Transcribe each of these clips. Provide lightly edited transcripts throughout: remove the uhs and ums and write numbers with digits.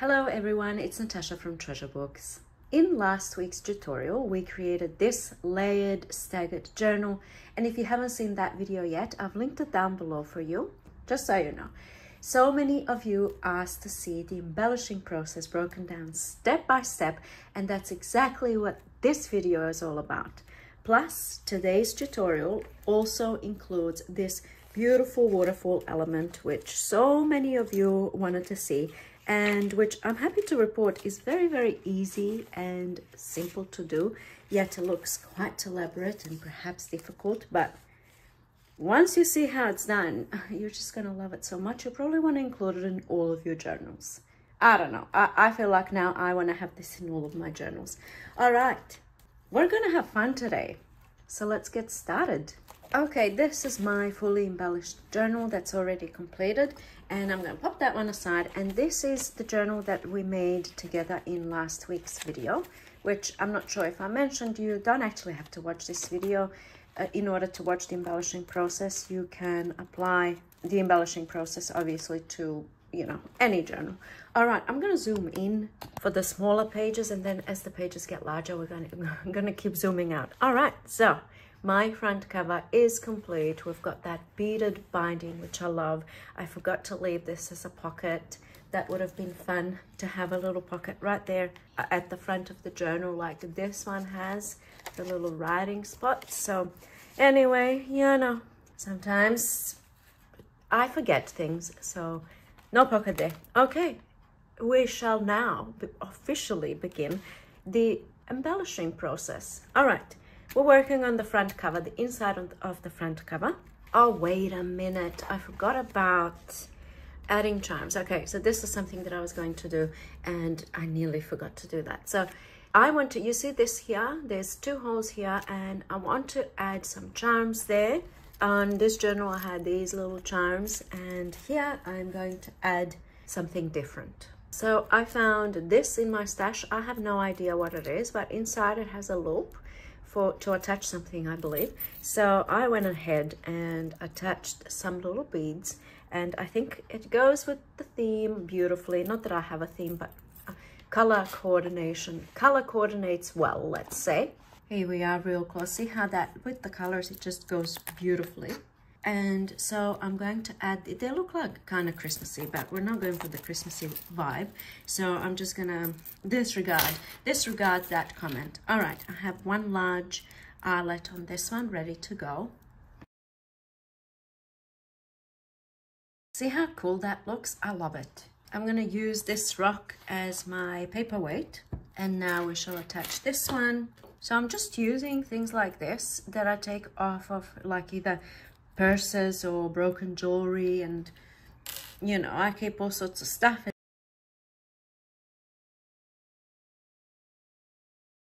Hello everyone, it's Natasha from Treasure Books. In last week's tutorial, we created this layered staggered journal, and if you haven't seen that video yet, I've linked it down below for you, just so you know. So many of you asked to see the embellishing process broken down step by step, and that's exactly what this video is all about. Plus, today's tutorial also includes this beautiful waterfall element, which so many of you wanted to see, and which I'm happy to report is very, very easy and simple to do, yet it looks quite elaborate and perhaps difficult. But once you see how it's done, you're just going to love it so much. You probably want to include it in all of your journals. I don't know. I feel like now I want to have this in all of my journals. All right, we're going to have fun today. So let's get started. Okay, this is my fully embellished journal that's already completed, and I'm going to pop that one aside. And this is the journal that we made together in last week's video, which I'm not sure if I mentioned. You don't actually have to watch this video in order to watch the embellishing process. You can apply the embellishing process obviously to, you know, any journal. All right, I'm going to zoom in for the smaller pages, and then as the pages get larger, I'm going to keep zooming out. All right, so my front cover is complete. We've got that beaded binding, which I love. I forgot to leave this as a pocket. That would have been fun to have a little pocket right there at the front of the journal, like this one has, the little writing spot. So anyway, you know, sometimes I forget things, so no pocket there. Okay, we shall now officially begin the embellishing process. All right. We're working on the front cover, the inside of the front cover. Oh, wait a minute. I forgot about adding charms. Okay, so this is something that I was going to do, and I nearly forgot to do that. So I want to, you see this here? There's two holes here, and I want to add some charms there. On this journal, I had these little charms, and here I'm going to add something different. So I found this in my stash. I have no idea what it is, but inside it has a loop to attach something, I believe. So I went ahead and attached some little beads, and I think it goes with the theme beautifully. Not that I have a theme, but color coordination. Color coordinates well, let's say. Here we are real close. See how that with the colors, it just goes beautifully. And so I'm going to add, they look like kind of Christmassy, but we're not going for the Christmassy vibe. So I'm just gonna disregard that comment. All right, I have one large eyelet on this one ready to go. See how cool that looks? I love it. I'm gonna use this rock as my paperweight, and now we shall attach this one. So I'm just using things like this that I take off of like either purses or broken jewelry, and you know, I keep all sorts of stuff.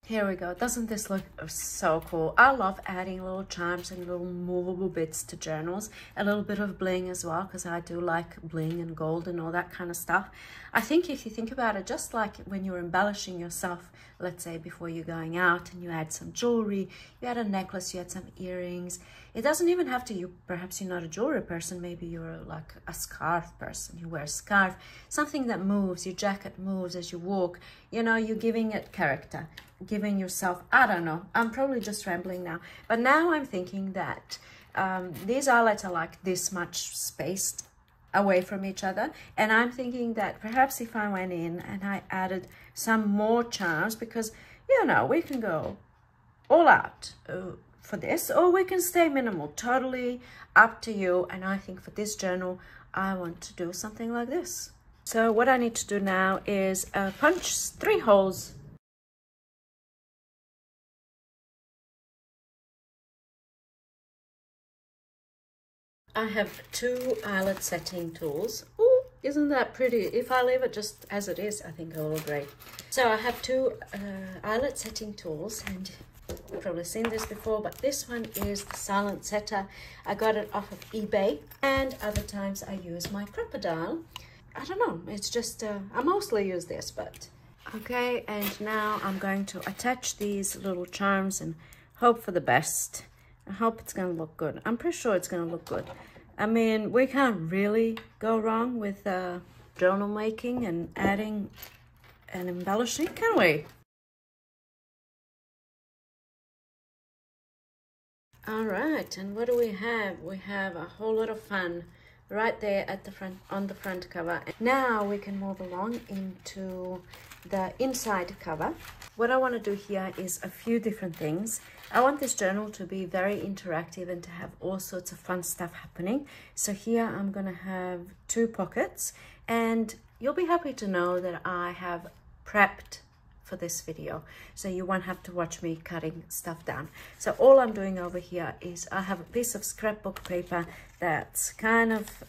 Here we go. Doesn't this look so cool? I love adding little charms and little movable bits to journals. A little bit of bling as well, because I do like bling and gold and all that kind of stuff. I think if you think about it, just like when you're embellishing yourself, let's say before you're going out and you add some jewelry, you add a necklace, you add some earrings. It doesn't even have to, perhaps you're not a jewelry person, maybe you're like a scarf person. You wear a scarf, something that moves, your jacket moves as you walk. You know, you're giving it character, giving yourself, I don't know, I'm probably just rambling now. But now I'm thinking that these eyelets are like this much spaced away from each other, and I'm thinking that perhaps if I went in and I added some more charms, because you know, we can go all out for this, or we can stay minimal, totally up to you. And I think for this journal I want to do something like this. So what I need to do now is punch 3 holes. I have 2 eyelet setting tools. Ooh, isn't that pretty? If I leave it just as it is, I think it'll look great. So I have 2 eyelet setting tools, and you've probably seen this before, but this one is the Silent Setter. I got it off of eBay, and other times I use my crocodile. I don't know, it's just, I mostly use this, but okay. And now I'm going to attach these little charms and hope for the best. I hope it's gonna look good. I'm pretty sure it's gonna look good. I mean, we can't really go wrong with journal making and adding and embellishing, can we? All right, and what do we have? We have a whole lot of fun right there at the front, on the front cover. Now we can move along into the inside cover. What I want to do here is a few different things. I want this journal to be very interactive and to have all sorts of fun stuff happening. So here I'm going to have 2 pockets, and you'll be happy to know that I have prepped for this video, so you won't have to watch me cutting stuff down. So all I'm doing over here is I have a piece of scrapbook paper that's kind of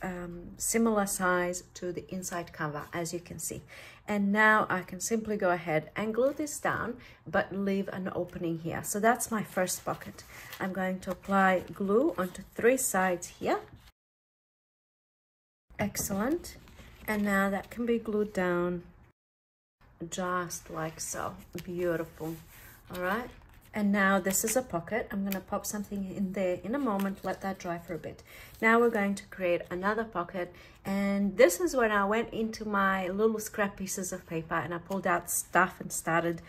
similar size to the inside cover, as you can see. And now I can simply go ahead and glue this down, but leave an opening here. So that's my first pocket. I'm going to apply glue onto 3 sides here. Excellent. And now that can be glued down just like so. Beautiful. All right, and now this is a pocket. I'm going to pop something in there in a moment, let that dry for a bit. Now we're going to create another pocket, and this is when I went into my little scrap pieces of paper and I pulled out stuff and started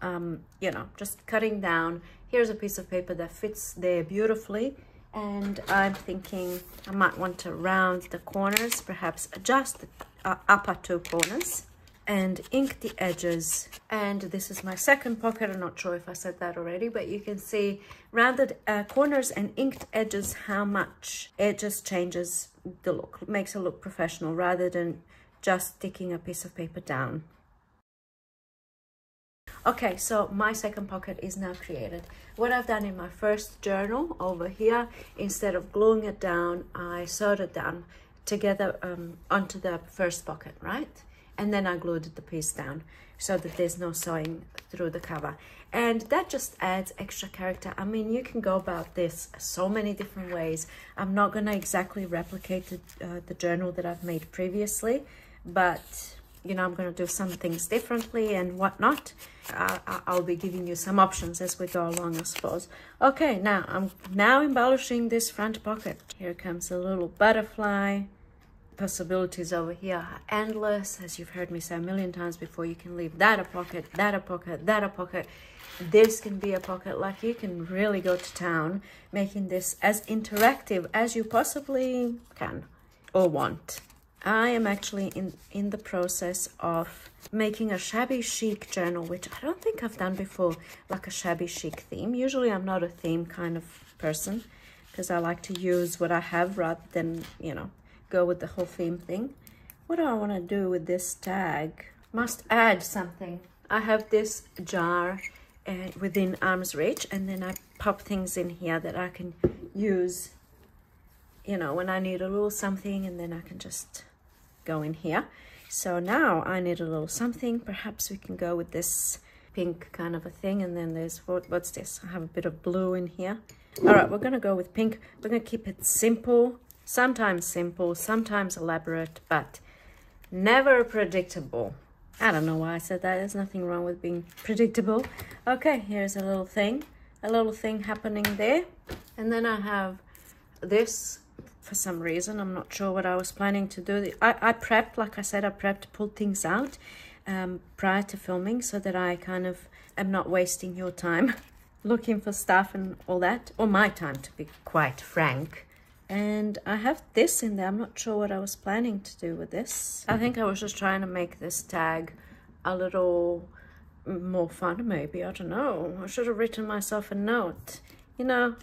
you know, just cutting down. Here's a piece of paper that fits there beautifully, and I'm thinking I might want to round the corners, perhaps adjust the upper 2 corners, and ink the edges. And this is my second pocket. I'm not sure if I said that already, but you can see rounded corners and inked edges, how much it just changes the look, makes it look professional rather than just sticking a piece of paper down. Okay, so my second pocket is now created. What I've done in my first journal over here, instead of gluing it down, I sewed it down together onto the first pocket, right? And then I glued the piece down so that there's no sewing through the cover. And that just adds extra character. I mean, you can go about this so many different ways. I'm not going to exactly replicate the journal that I've made previously, but, you know, I'm going to do some things differently and whatnot. I'll be giving you some options as we go along, I suppose. Okay, now I'm embellishing this front pocket. Here comes a little butterfly. Possibilities over here are endless. As you've heard me say a million times before, you can leave that a pocket, that a pocket, that a pocket. This can be a pocket. Like, you can really go to town making this as interactive as you possibly can or want. I am actually in the process of making a shabby chic journal, which I don't think I've done before, like a shabby chic theme. Usually I'm not a theme kind of person because I like to use what I have rather than, you know, go with the whole theme thing. What do I want to do with this tag? Must add something. I have this jar within arm's reach, and then I pop things in here that I can use, you know, when I need a little something, and then I can just go in here. So now I need a little something. Perhaps we can go with this pink kind of a thing, and then there's what's this? I have a bit of blue in here. All right, we're gonna go with pink. We're gonna keep it simple, sometimes elaborate, but never predictable. I don't know why I said that. There's nothing wrong with being predictable. Okay, here's a little thing happening there. And then I have this. For some reason, I'm not sure what I was planning to do. I prepped, like I said, pulled things out prior to filming so that I kind of am not wasting your time looking for stuff and all that, or my time, to be quite frank. And I have this in there. I'm not sure what I was planning to do with this. I think I was just trying to make this tag a little more fun, maybe. I don't know. I should have written myself a note. You know,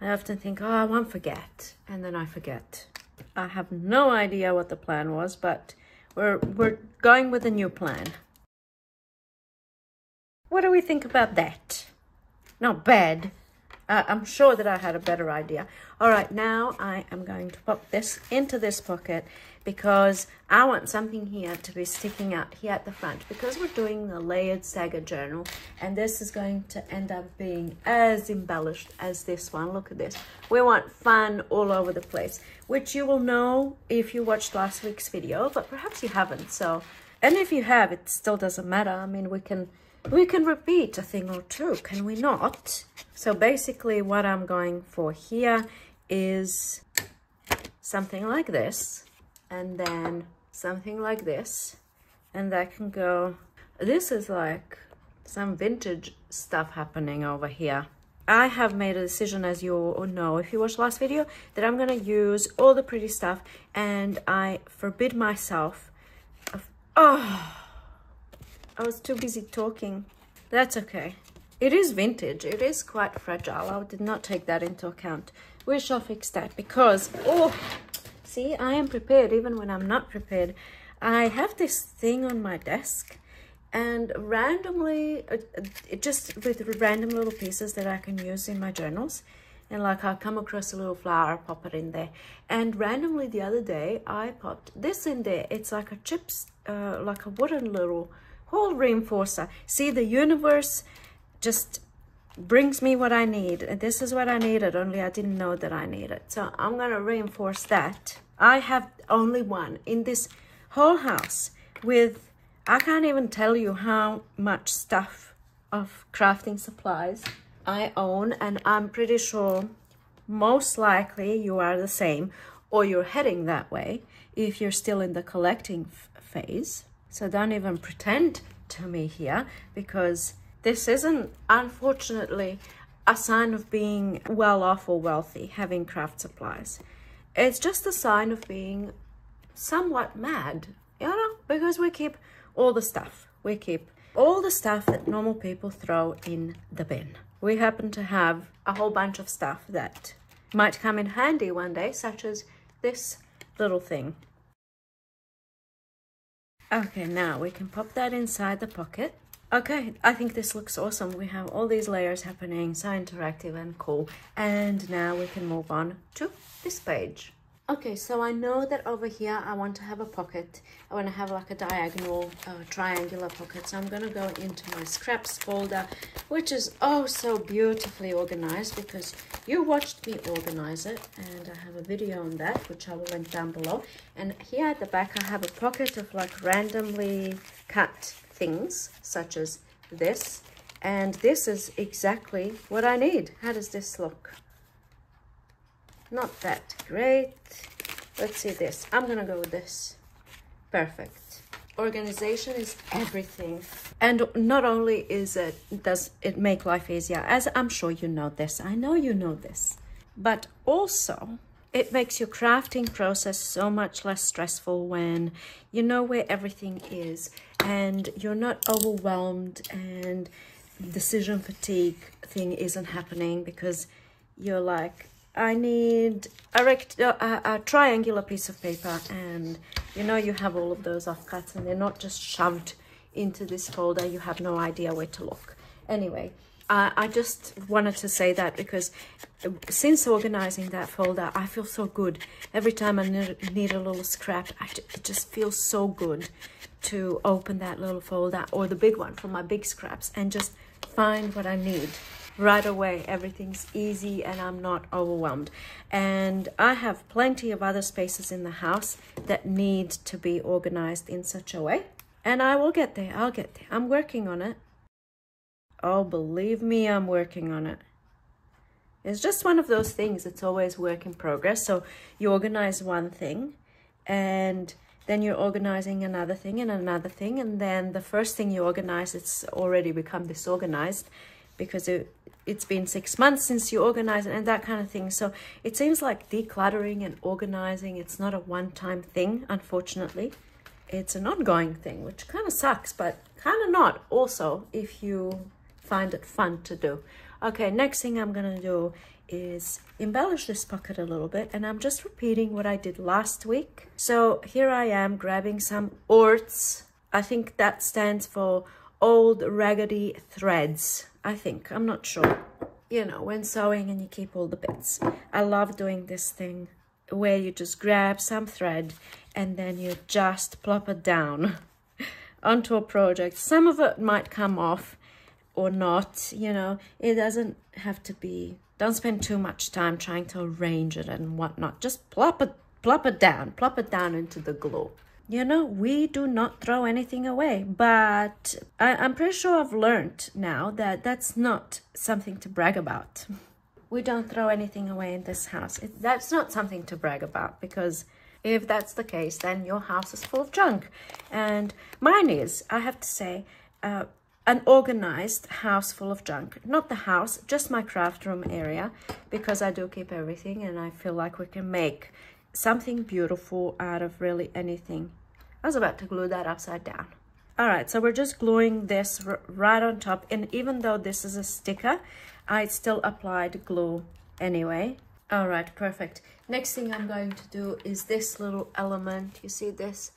I often think, oh, I won't forget. And then I forget. I have no idea what the plan was, but we're going with a new plan. What do we think about that? Not bad. I'm sure that I had a better idea. All right, now I am going to pop this into this pocket because I want something here to be sticking out here at the front, because we're doing the layered staggered journal, and this is going to end up being as embellished as this one. Look at this. We want fun all over the place, which you will know if you watched last week's video, but perhaps you haven't. So, and if you have, it still doesn't matter. I mean, we can repeat a thing or two, can we not? So basically what I'm going for here is something like this, and then something like this, and that can go. This is like some vintage stuff happening over here. I have made a decision, as you know if you watched last video, that I'm gonna use all the pretty stuff, and I forbid myself of, oh, I was too busy talking. That's okay. It is vintage, it is quite fragile. I did not take that into account. We shall fix that because, oh, see, I am prepared even when I'm not prepared. I have this thing on my desk, and randomly, just with random little pieces that I can use in my journals, and like I'll come across a little flower, pop it in there, and randomly the other day I popped this in there. It's like a chips, like a wooden little hole reinforcer. See, the universe just brings me what I need, and this is what I needed, only I didn't know that I needed. So I'm gonna reinforce that. I have only one in this whole house with, I can't even tell you how much stuff of crafting supplies I own, and I'm pretty sure most likely you are the same, or you're heading that way if you're still in the collecting phase. So don't even pretend to me here, because this isn't, unfortunately, a sign of being well off or wealthy, having craft supplies. It's just a sign of being somewhat mad, you know, because we keep all the stuff. We keep all the stuff that normal people throw in the bin. We happen to have a whole bunch of stuff that might come in handy one day, such as this little thing. Okay, now we can pop that inside the pocket. Okay, I think this looks awesome. We have all these layers happening, so interactive and cool. And now we can move on to this page. Okay, so I know that over here I want to have a pocket. I want to have like a diagonal, triangular pocket. So I'm going to go into my scraps folder, which is oh so beautifully organized, because you watched me organize it, and I have a video on that, which I will link down below. And here at the back I have a pocket of like randomly cut things, such as this. And this is exactly what I need. How does this look? Not that great. Let's see this. I'm gonna go with this. Perfect. Organization is everything. And not only does it make life easier, as I'm sure you know this, I know you know this, but also it makes your crafting process so much less stressful when you know where everything is and you're not overwhelmed, and decision fatigue thing isn't happening because you're like, I need a triangular piece of paper, and you know you have all of those offcuts and they're not just shoved into this folder. You have no idea where to look. Anyway, I just wanted to say that because since organizing that folder, I feel so good. Every time I need a little scrap, it just feels so good to open that little folder, or the big one for my big scraps, and just find what I need. Right away, everything's easy and I'm not overwhelmed. And I have plenty of other spaces in the house that need to be organized in such a way, and I will get there. I'll get there. I'm working on it. Oh, believe me, I'm working on it. It's just one of those things. It's always work in progress. So you organize one thing, and then you're organizing another thing and another thing, and then the first thing you organize, it's already become disorganized because it's been 6 months since you organized it, and that kind of thing. So it seems like decluttering and organizing, it's not a one-time thing, unfortunately. It's an ongoing thing, which kind of sucks, but kind of not also if you find it fun to do. Okay, next thing I'm gonna do is embellish this pocket a little bit, and I'm just repeating what I did last week. So here I am grabbing some ORTs. I think that stands for old raggedy threads. I think, I'm not sure. You know, when sewing and you keep all the bits. I love doing this thing where you just grab some thread and then you just plop it down onto a project. Some of it might come off or not, you know. It doesn't have to be, don't spend too much time trying to arrange it and whatnot. Just plop it down into the glue. You know, we do not throw anything away, but I'm pretty sure I've learned now that that's not something to brag about. We don't throw anything away in this house. That's not something to brag about, because If that's the case, then your house is full of junk. And mine is, I have to say, an organized house full of junk. Not the house, just my craft room area, because I do keep everything and I feel like we can make something beautiful out of really anything. I was about to glue that upside down. All right, so we're just gluing this right on top, and even though this is a sticker, I still applied glue anyway. All right, perfect. Next thing I'm going to do is this little element. You see this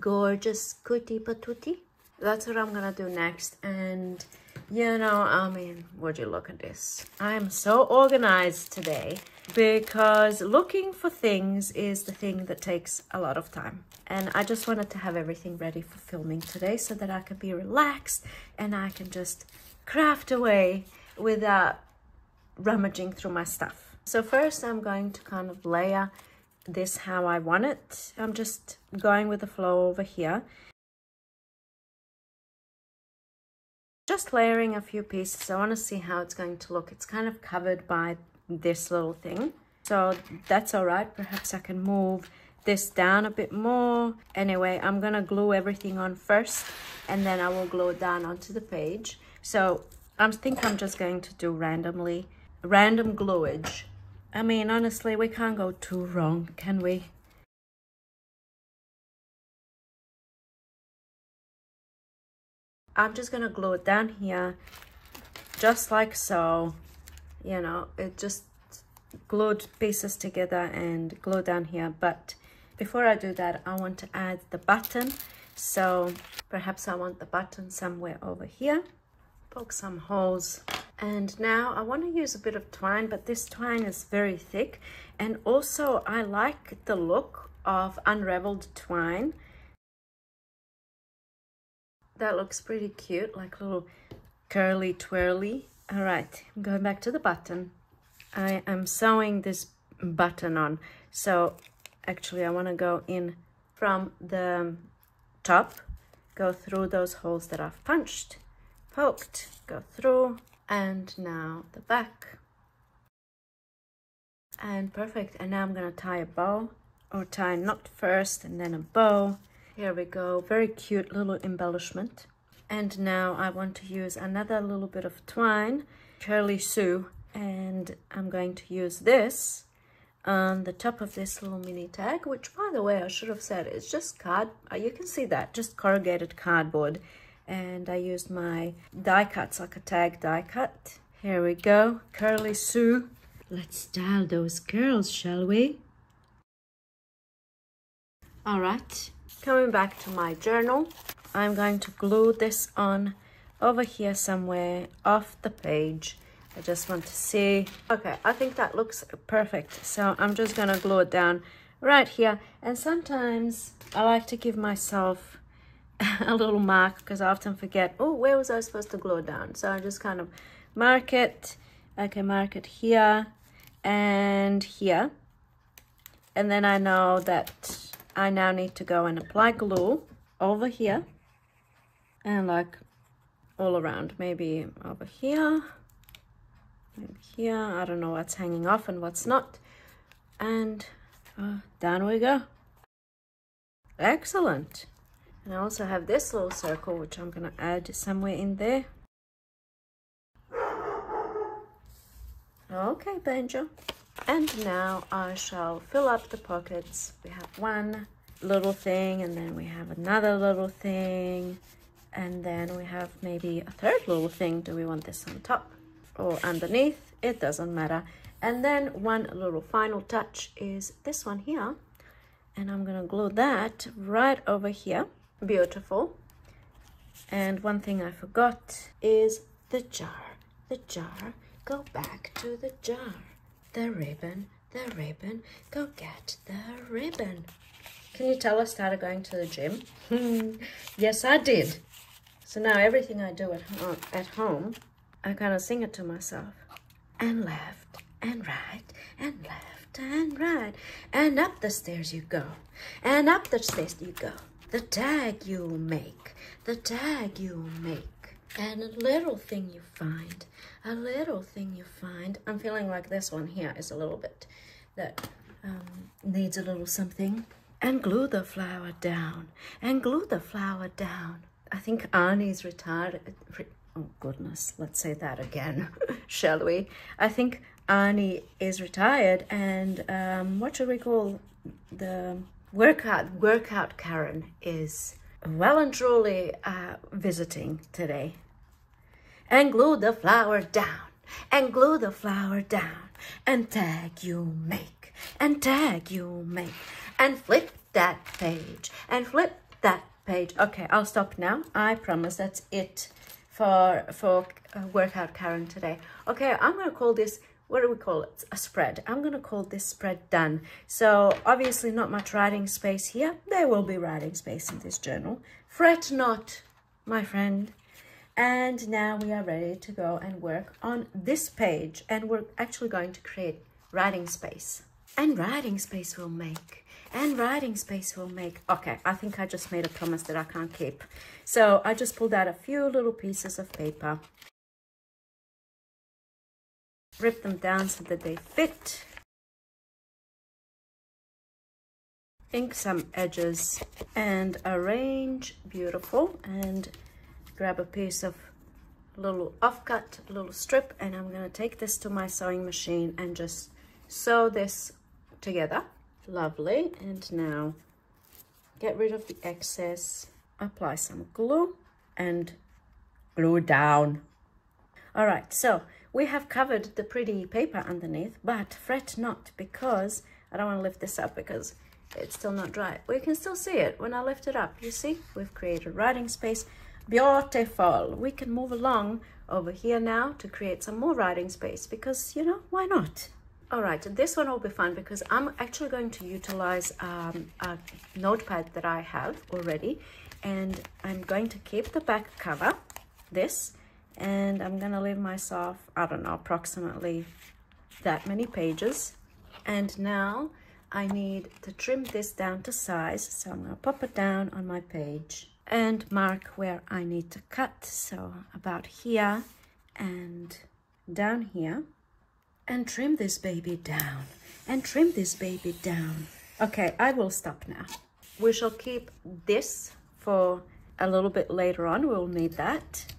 gorgeous cutie patootie? That's what I'm gonna do next. And you know, I mean, would you look at this? I am so organized today because looking for things is the thing that takes a lot of time. And I just wanted to have everything ready for filming today so that I can be relaxed and I can just craft away without rummaging through my stuff. So first I'm going to kind of layer this how I want it. I'm just going with the flow over here. Just layering a few pieces. I want to see how it's going to look. It's kind of covered by this little thing, so that's all right. Perhaps I can move this down a bit more. Anyway, I'm gonna glue everything on first and then I will glue it down onto the page. So I think I'm just going to do random gluage. I mean, honestly, we can't go too wrong, can we? I'm just gonna glue it down here, just like so. You know, it just glued pieces together and glue down here. But before I do that, I want to add the button. So perhaps I want the button somewhere over here. Poke some holes. And now I want to use a bit of twine, but this twine is very thick. And also I like the look of unraveled twine. That looks pretty cute, like a little curly twirly. All right, I'm going back to the button. I am sewing this button on. So actually I want to go in from the top, go through those holes that I've punched, poked, go through, and now the back. And perfect. And now I'm going to tie a bow, or tie a knot first and then a bow. Here we go, very cute little embellishment. And now I want to use another little bit of twine, curly Sue, and I'm going to use this on the top of this little mini tag, which by the way, I should have said, it's just card, you can see that, just corrugated cardboard. And I used my die cuts, like a tag die cut. Here we go, curly Sue. Let's style those curls, shall we? All right. Coming back to my journal, I'm going to glue this on over here somewhere off the page. I just want to see. Okay, I think that looks perfect. So I'm just gonna glue it down right here. And sometimes I like to give myself a little mark because I often forget, oh, where was I supposed to glue it down? So I just kind of mark it. I can mark it here and here. And then I know that I now need to go and apply glue over here and like all around, maybe over here, maybe here. I don't know what's hanging off and what's not. And down we go. Excellent. And I also have this little circle, which I'm going to add somewhere in there. Okay, Banjo. And now I shall fill up the pockets. We have one little thing, and then we have another little thing, and then we have maybe a third little thing. Do we want this on top or underneath? It doesn't matter. And then one little final touch is this one here, and I'm gonna glue that right over here. Beautiful. And one thing I forgot is the jar. The jar. Go back to the jar. The ribbon, go get the ribbon. Can you tell I started going to the gym? Yes, I did. So now everything I do at home, I kind of sing it to myself. And left and right and left and right. And up the stairs you go. And up the stairs you go. The tag you make. The tag you make. And a little thing you find, a little thing you find. I'm feeling like this one here is a little bit that needs a little something. And glue the flower down. And glue the flower down. I think Arnie's retired. Oh goodness, let's say that again, shall we? I think Arnie is retired, and what should we call the workout Karen is well and truly visiting today. And glue the flower down. And glue the flower down. And tag you make. And tag you make. And flip that page, and flip that page. Okay, I'll stop now. I promise that's it for Workout Karen today. Okay, I'm going to call this, what do we call it? A spread. I'm going to call this spread done. So obviously not much writing space here. There will be writing space in this journal. Fret not, my friend. And now we are ready to go and work on this page. And we're actually going to create writing space. And writing space will make. And writing space will make. Okay, I think I just made a promise that I can't keep. So I just pulled out a few little pieces of paper. Rip them down so that they fit. Ink some edges and arrange beautiful. And grab a piece of little offcut, a little strip. And I'm going to take this to my sewing machine and just sew this together. Lovely. And now get rid of the excess, apply some glue and glue down. All right, so we have covered the pretty paper underneath, but fret not, because I don't want to lift this up because it's still not dry. We can still see it when I lift it up. You see, we've created writing space. Beautiful. We can move along over here now to create some more writing space because, you know, why not? All right, this one will be fun because I'm actually going to utilize a notepad that I have already, and I'm going to keep the back cover, this, and I'm going to leave myself, I don't know, approximately that many pages. And now I need to trim this down to size, so I'm going to pop it down on my page and mark where I need to cut, so about here and down here. And trim this baby down, and trim this baby down. Okay, I will stop now. We shall keep this for a little bit later on. We'll need that.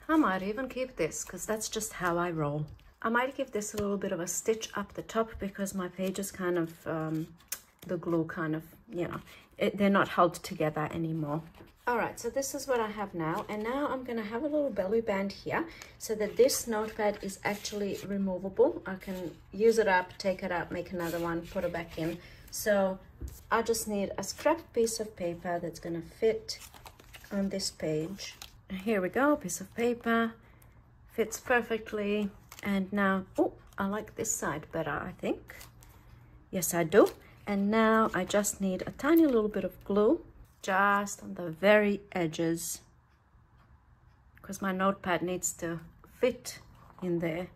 I might even keep this because that's just how I roll. I might give this a little bit of a stitch up the top because my pages kind of, the glue kind of, you know, they're not held together anymore. All right, so this is what I have now, and now I'm gonna have a little belly band here so that this notepad is actually removable. I can use it up, take it out, make another one, put it back in. So I just need a scrap piece of paper that's gonna fit on this page. Here we go, piece of paper, fits perfectly. And now, oh, I like this side better, I think. Yes, I do. And now I just need a tiny little bit of glue just on the very edges because my notepad needs to fit in there.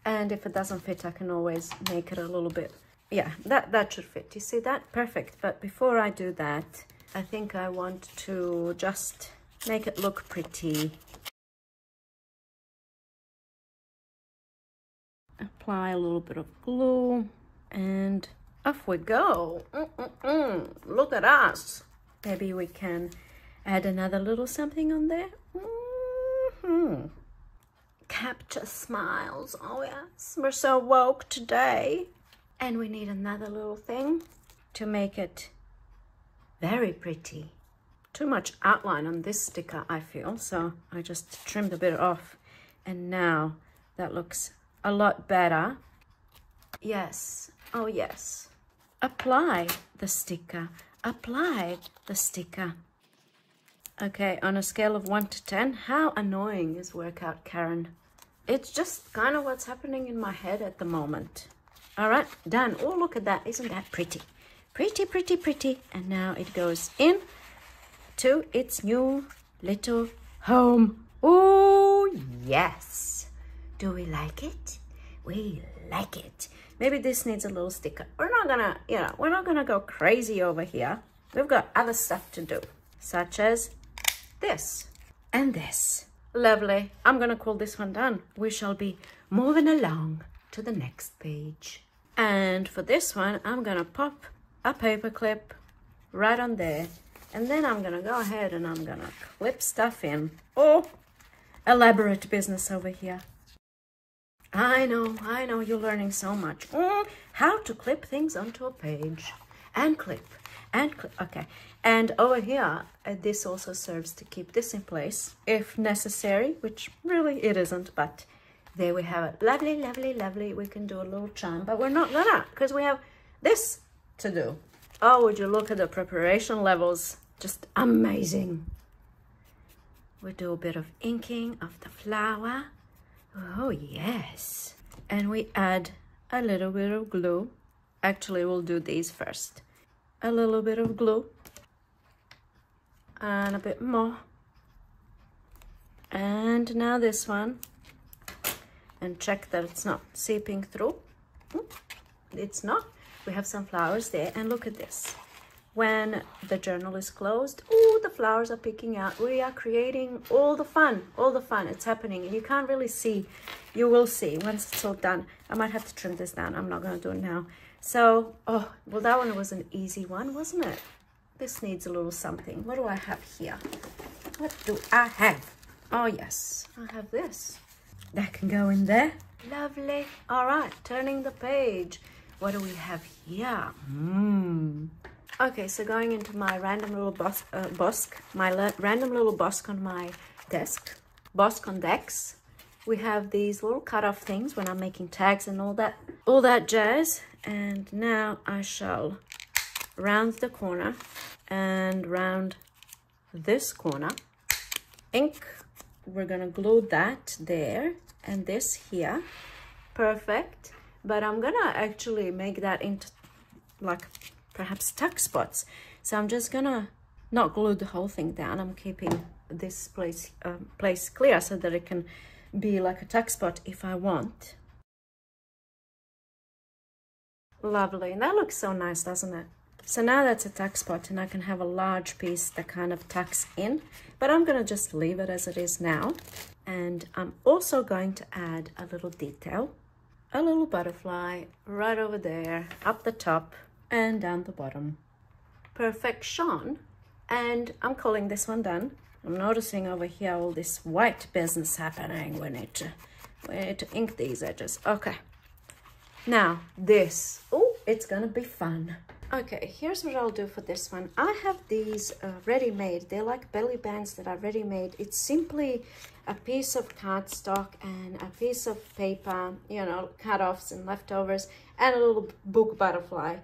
And if it doesn't fit, I can always make it a little bit, yeah, that should fit. You see that? Perfect. But before I do that, I think I want to just make it look pretty. Apply a little bit of glue and off we go. Look at us. Maybe we can add another little something on there. Capture smiles. Oh yes, we're so woke today. And we need another little thing to make it very pretty. Too much outline on this sticker, I feel, so I just trimmed a bit off. And now that looks a lot better. Yes, oh yes. Apply the sticker. Apply the sticker. Okay, on a scale of 1 to 10, how annoying is Workout Karen? It's just kind of what's happening in my head at the moment. All right, done. Oh, look at that. Isn't that pretty? Pretty, pretty, pretty. And now it goes in to its new little home. Oh, yes. Do we like it? We like it. Maybe this needs a little sticker. We're not gonna, you know, we're not gonna go crazy over here. We've got other stuff to do, such as this and this. Lovely. I'm gonna call this one done. We shall be moving along to the next page. And for this one, I'm gonna pop a paper clip right on there, and then I'm gonna go ahead and I'm gonna clip stuff in. Oh, elaborate business over here. I know, you're learning so much. How to clip things onto a page. And clip, okay. And over here, this also serves to keep this in place if necessary, which really it isn't, but there we have it. Lovely, lovely, lovely. We can do a little charm, but we're not gonna, because we have this to do. Oh, would you look at the preparation levels? Just amazing. We do a bit of inking of the flower. Oh, yes. And we add a little bit of glue. Actually, we'll do these first. A little bit of glue. And a bit more. And now this one. And check that it's not seeping through. It's not. We have some flowers there. And look at this. When the journal is closed, oh, the flowers are picking out. We are creating all the fun. It's happening. And you can't really see. You will see once it's all done. I might have to trim this down. I'm not going to do it now. So, oh, well, that one was an easy one, wasn't it? This needs a little something. What do I have here? What do I have? Oh, yes, I have this. That can go in there. Lovely. All right, turning the page. What do we have here? Okay, so going into my random little random little bosque on my desk, bosque on decks. We have these little cut-off things when I'm making tags and all that jazz. And now I shall round the corner and round this corner. Ink. We're gonna glue that there and this here. Perfect. But I'm gonna actually make that into like perhaps tuck spots. So I'm just gonna not glue the whole thing down. I'm keeping this place clear so that it can be like a tuck spot if I want. Lovely. And that looks so nice, doesn't it? So now that's a tuck spot and I can have a large piece that kind of tucks in, but I'm gonna just leave it as it is now. And I'm also going to add a little detail, a little butterfly right over there, up the top and down the bottom. Perfection. And I'm calling this one done. I'm noticing over here all this white business happening. We need to ink these edges. Okay. Now this, oh, it's gonna be fun. Okay, here's what I'll do for this one. I have these ready-made. They're like belly bands that are ready-made. It's simply a piece of cardstock and a piece of paper, you know, cut-offs and leftovers, and a little book butterfly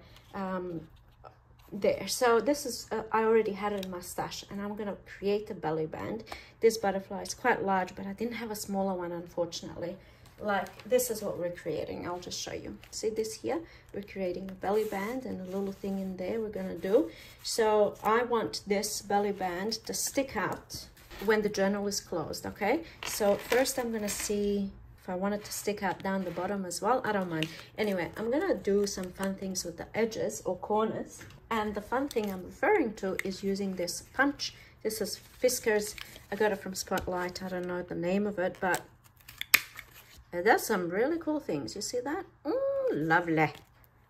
there. So this is, I already had it in my stash, and I'm gonna create a belly band. This butterfly is quite large, but I didn't have a smaller one, unfortunately. Like, this is what we're creating. I'll just show you. See this here? We're creating a belly band and a little thing in there we're gonna do. So I want this belly band to stick out when the journal is closed, okay? So first I'm gonna see if I want it to stick out down the bottom as well. I don't mind. Anyway, I'm gonna do some fun things with the edges or corners. And the fun thing I'm referring to is using this punch. This is Fisker's. I got it from Spotlight. I don't know the name of it, but it does some really cool things. You see that? Lovely.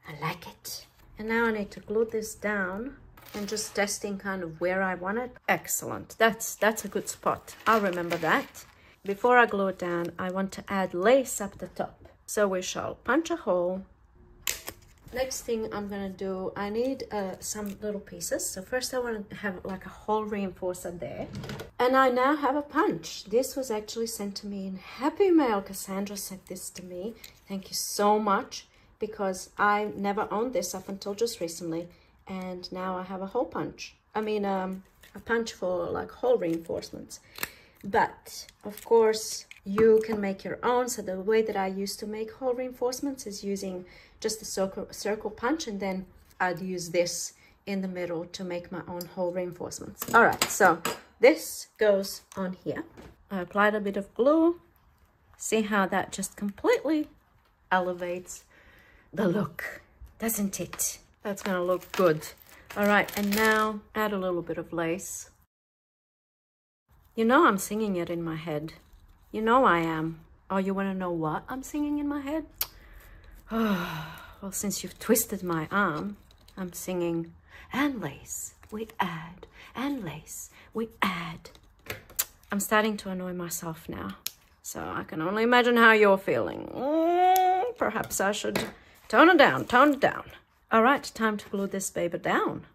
I like it. And now I need to glue this down and just testing kind of where I want it. Excellent. That's a good spot. I'll remember that. Before I glue it down, I want to add lace up the top. So we shall punch a hole. Next thing I'm gonna do, I need some little pieces. So first I want to have like a hole reinforcer there. And I now have a punch. This was actually sent to me in Happy Mail. Cassandra sent this to me. Thank you so much, because I never owned this up until just recently. And now I have a hole punch. I mean, a punch for like hole reinforcements. But of course, you can make your own. So the way that I used to make hole reinforcements is using just a circle punch, and then I'd use this in the middle to make my own hole reinforcements. All right, so this goes on here. I applied a bit of glue. See how that just completely elevates the look, doesn't it? That's gonna look good. All right, and now add a little bit of lace. You know I'm singing it in my head. You know I am. Oh, you wanna know what I'm singing in my head? Well, since you've twisted my arm, I'm singing, and lace, we add, and lace, we add. I'm starting to annoy myself now, so I can only imagine how you're feeling. Perhaps I should tone it down, tone it down. All right, time to glue this baby down.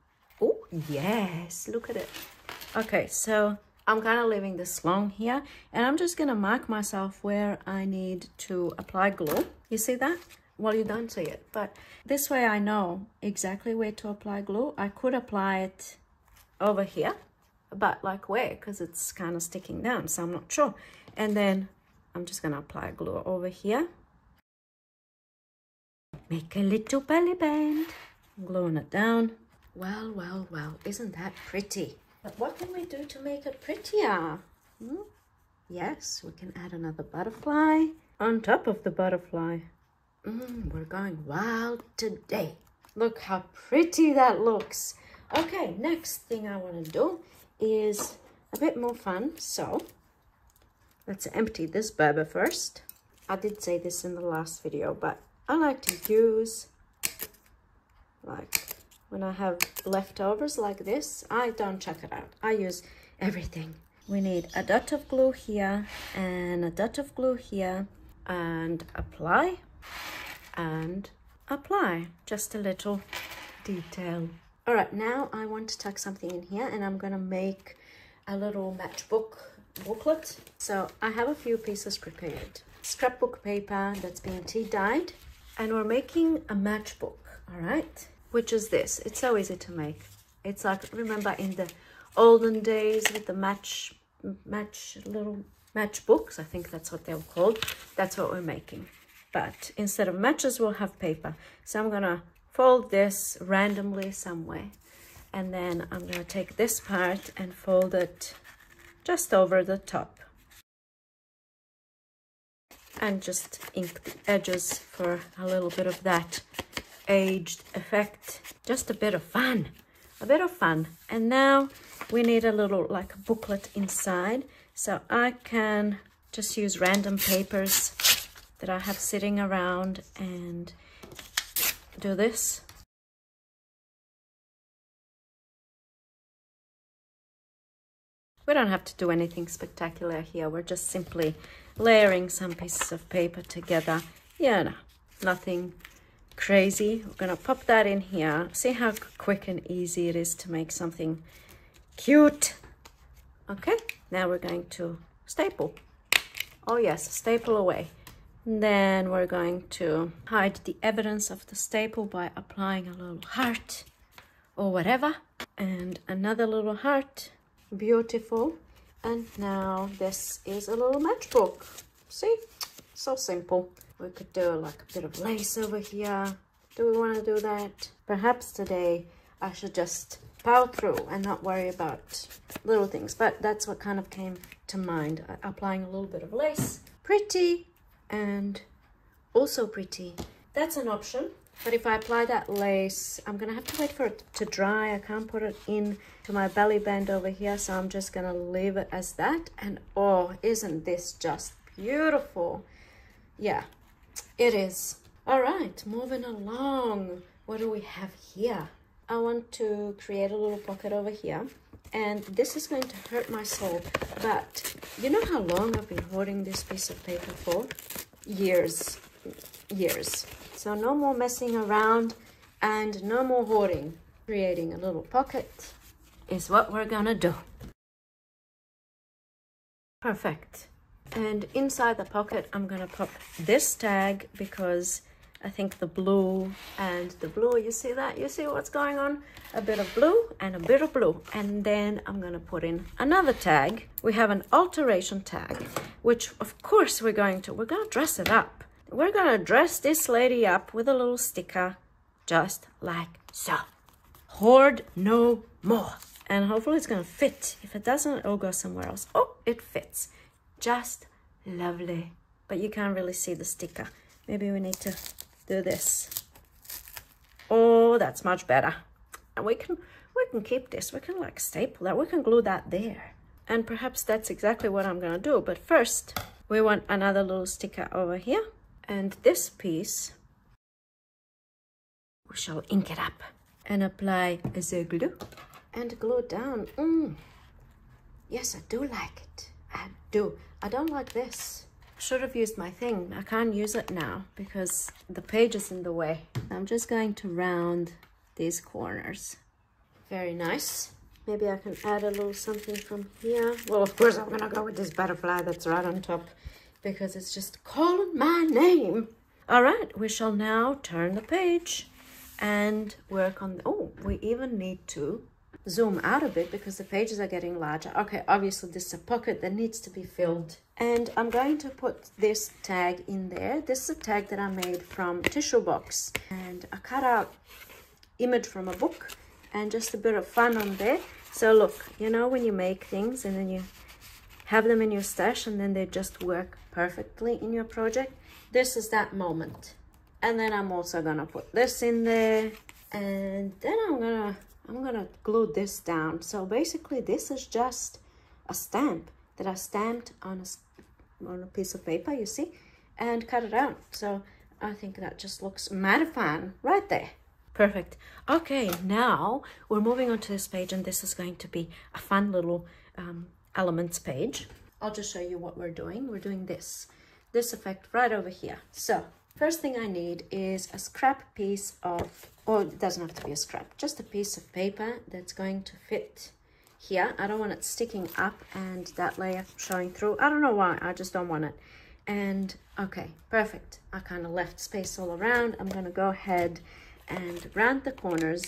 Oh, yes, look at it. Okay, so I'm kind of leaving this long here, and I'm just gonna mark myself where I need to apply glue. You see that? Well, you don't see it, but this way I know exactly where to apply glue. I could apply it over here, but like where? Because it's kind of sticking down, so I'm not sure. And then I'm just gonna apply glue over here. Make a little belly band. Gluing it down. Well, well, well, isn't that pretty? But what can we do to make it prettier? Yes, we can add another butterfly on top of the butterfly. We're going wild today. Look how pretty that looks. Okay, next thing I want to do is a bit more fun. So let's empty this bubble first. I did say this in the last video, but I like to use, like when I have leftovers like this, I don't chuck it out. I use everything. We need a dot of glue here and a dot of glue here, and apply and apply, just a little detail. All right, now I want to tuck something in here, and I'm gonna make a little booklet. So I have a few pieces prepared. Scrapbook paper that's been tea dyed, and we're making a matchbook, all right? Which is this. It's so easy to make. It's like, remember in the olden days with the little matchbooks, I think that's what they were called. That's what we're making. But instead of matches, we'll have paper. So I'm gonna fold this randomly somewhere. And then I'm gonna take this part and fold it just over the top. And just ink the edges for a little bit of that aged effect. Just a bit of fun. A bit of fun. And now we need a little like a booklet inside. So I can just use random papers that I have sitting around and do this. We don't have to do anything spectacular here. We're just simply layering some pieces of paper together. Yeah, no, nothing crazy. We're gonna pop that in here. See how quick and easy it is to make something cute. Okay, now we're going to staple. Oh yes, staple away. And then we're going to hide the evidence of the staple by applying a little heart or whatever. And another little heart. Beautiful. And now this is a little matchbook. See? So simple. We could do like a bit of lace over here. Do we want to do that? Perhaps today I should just power through and not worry about little things. But that's what kind of came to mind. Applying a little bit of lace. Pretty and also pretty. That's an option. But if I apply that lace, I'm gonna have to wait for it to dry. I can't put it in to my belly band over here, so I'm just gonna leave it as that. And oh, isn't this just beautiful? Yeah, it is. All right, moving along. What do we have here? I want to create a little pocket over here. And this is going to hurt my soul, but you know how long I've been hoarding this piece of paper for? Years. So no more messing around and no more hoarding. Creating a little pocket is what we're gonna do. Perfect. And inside the pocket, I'm gonna pop this tag because I think the blue and the blue, you see that? You see what's going on? A bit of blue and a bit of blue. And then I'm gonna put in another tag. We have an alteration tag, which of course we're gonna dress it up. We're gonna dress this lady up with a little sticker, just like so. Hoard no more. And hopefully it's gonna fit. If it doesn't, it'll go somewhere else. Oh, it fits. Just lovely. But you can't really see the sticker. Maybe we need to do this. Oh, that's much better. And we can keep this. We can like staple that. We can glue that there. And perhaps that's exactly what I'm gonna do. But first, we want another little sticker over here. And this piece we shall ink it up and apply the glue and glue it down. Yes, I do like it. I do. I don't like this. Should have used my thing. I can't use it now because the page is in the way. I'm just going to round these corners. Very nice. Maybe I can add a little something from here. Well, of course, I'm gonna go with this butterfly that's right on top because it's just calling my name. All right, we shall now turn the page and work on, oh, we even need to zoom out a bit because the pages are getting larger. Okay, obviously this is a pocket that needs to be filled. And I'm going to put this tag in there. This is a tag that I made from tissue box. And I cut out image from a book and just a bit of fun on there. So look, you know when you make things and then you have them in your stash and then they just work perfectly in your project? This is that moment. And then I'm also gonna put this in there, and then I'm gonna glue this down. So basically this is just a stamp that I stamped on a piece of paper, you see, and cut it out. So I think that just looks mighty fun right there. Perfect. Okay, now we're moving on to this page, and this is going to be a fun little elements page. I'll just show you what we're doing. We're doing this effect right over here. So first thing I need is a scrap piece of, or it doesn't have to be a scrap, just a piece of paper that's going to fit here. I don't want it sticking up and that layer showing through. I don't know why, I just don't want it. And okay, perfect. I kind of left space all around. I'm gonna go ahead and round the corners,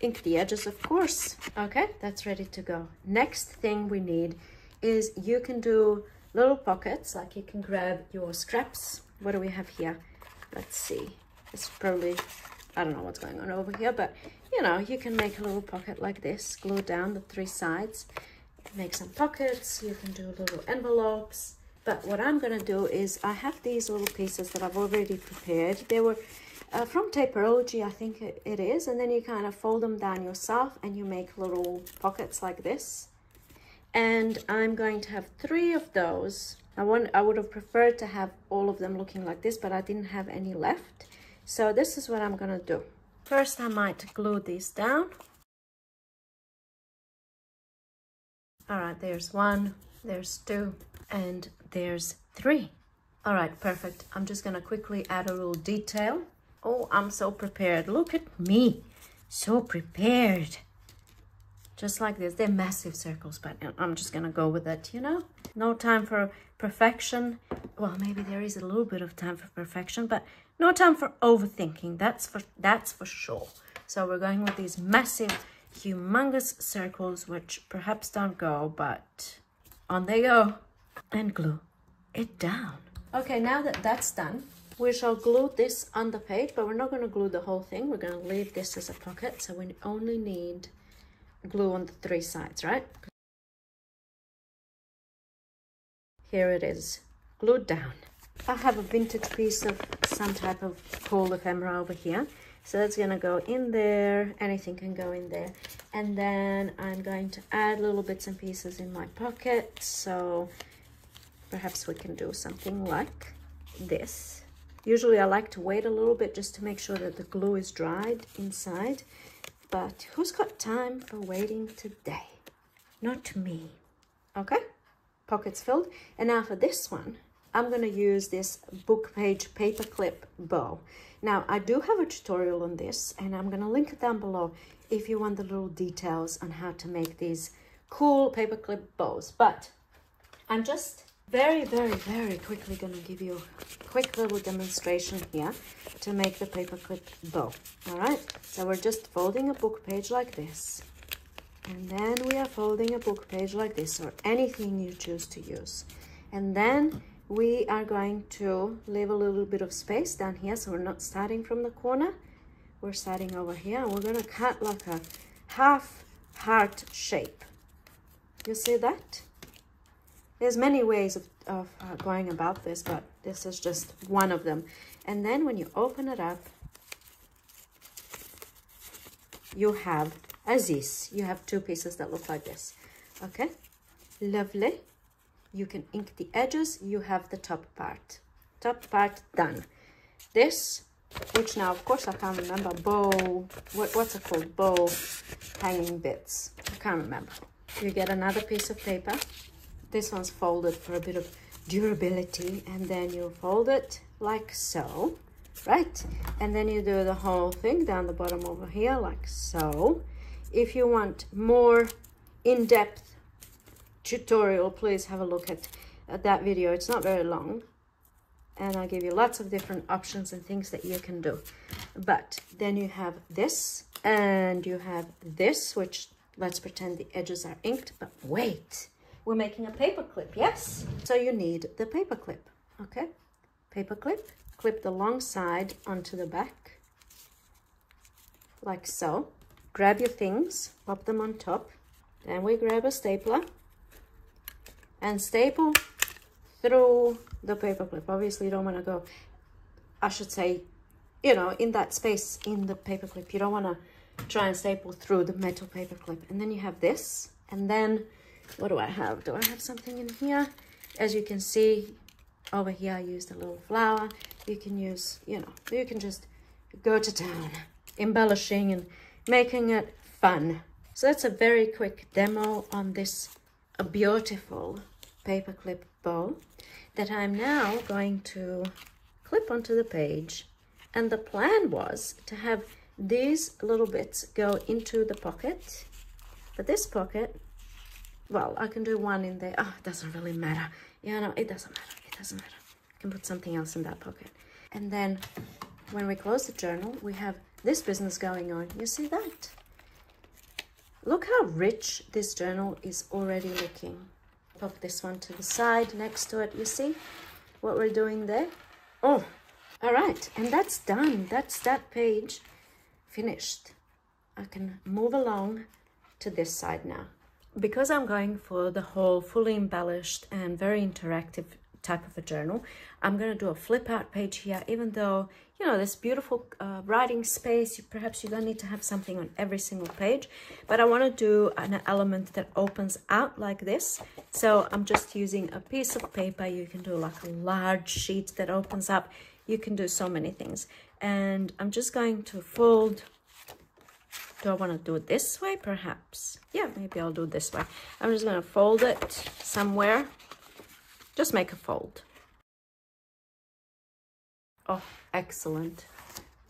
ink the edges, of course. Okay, that's ready to go. Next thing we need is you can do little pockets, like you can grab your scraps. What do we have here? Let's see. It's probably, I don't know what's going on over here, but you know, you can make a little pocket like this, glue down the 3 sides, make some pockets. You can do little envelopes. But what I'm gonna do is I have these little pieces that I've already prepared. They were from Taperology, I think it is, and then you kind of fold them down yourself and you make little pockets like this. And I'm going to have 3 of those. I would have preferred to have all of them looking like this, but I didn't have any left. So this is what I'm gonna do. First, I might glue these down. All right, there's 1, there's 2, and there's 3. All right, perfect. I'm just gonna quickly add a little detail. Oh, I'm so prepared. Look at me, so prepared. Just like this. They're massive circles, but I'm just gonna go with it, you know? No time for perfection. Well, maybe there is a little bit of time for perfection, but no time for overthinking. That's for sure. So we're going with these massive, humongous circles, which perhaps don't go, but on they go. And glue it down. Okay, now that that's done, we shall glue this on the page, but we're not going to glue the whole thing. We're going to leave this as a pocket, so we only need glue on the 3 sides, right? Here it is, glued down. I have a vintage piece of some type of cool ephemera over here, so that's going to go in there. Anything can go in there. And then I'm going to add little bits and pieces in my pocket, so perhaps we can do something like this. Usually I like to wait a little bit just to make sure that the glue is dried inside, but who's got time for waiting today? Not me. Okay, pockets filled. And now for this one, I'm going to use this book page paperclip bow. Now I do have a tutorial on this, and I'm going to link it down below if you want the little details on how to make these cool paperclip bows. But I'm just very quickly going to give you a quick little demonstration here to make the paperclip bow. All right, so we're just folding a book page like this, and then we are folding a book page like this, or anything you choose to use, and then we are going to leave a little bit of space down here, so we're not starting from the corner, we're starting over here, and we're going to cut like a half heart shape. You see that? There's many ways of going about this, but this is just one of them. And then when you open it up, you have this. You have 2 pieces that look like this. Okay, lovely. You can ink the edges. You have the top part. Top part done. This which now, of course, I can't remember. Bow, what's it called? Bow hanging bits. I can't remember. You get another piece of paper. This one's folded for a bit of durability, and then you fold it like so, right? And then you do the whole thing down the bottom over here like so. If you want more in-depth tutorial, please have a look at that video. It's not very long, and I give you lots of different options and things that you can do. But then you have this, and you have this, which let's pretend the edges are inked, but wait, we're making a paper clip, yes? So you need the paper clip, okay? Paper clip, clip the long side onto the back, like so. Grab your things, pop them on top. Then we grab a stapler and staple through the paper clip. Obviously, you don't want to go, I should say, you know, in that space in the paper clip. You don't want to try and staple through the metal paper clip. And then you have this. And then, what do I have? Do I have something in here? As you can see, over here I used a little flower. You can use, you know, you can just go to town, embellishing and making it fun. So that's a very quick demo on this beautiful paperclip bow that I'm now going to clip onto the page. And the plan was to have these little bits go into the pocket, but this pocket, well, I can do one in there. Oh, it doesn't really matter. Yeah, no, it doesn't matter. It doesn't matter. I can put something else in that pocket. And then when we close the journal, we have this business going on. You see that? Look how rich this journal is already looking. Pop this one to the side next to it. You see what we're doing there? Oh, all right. And that's done. That's that page finished. I can move along to this side now. Because I'm going for the whole fully embellished and very interactive type of a journal, I'm going to do a flip out page here, even though, you know, this beautiful writing space, perhaps you don't need to have something on every single page, but I want to do an element that opens out like this. So I'm just using a piece of paper. You can do like a large sheet that opens up. You can do so many things. And I'm just going to fold. Do I want to do it this way? Perhaps. Yeah, maybe I'll do it this way. I'm just going to fold it somewhere. Just make a fold. Oh, excellent.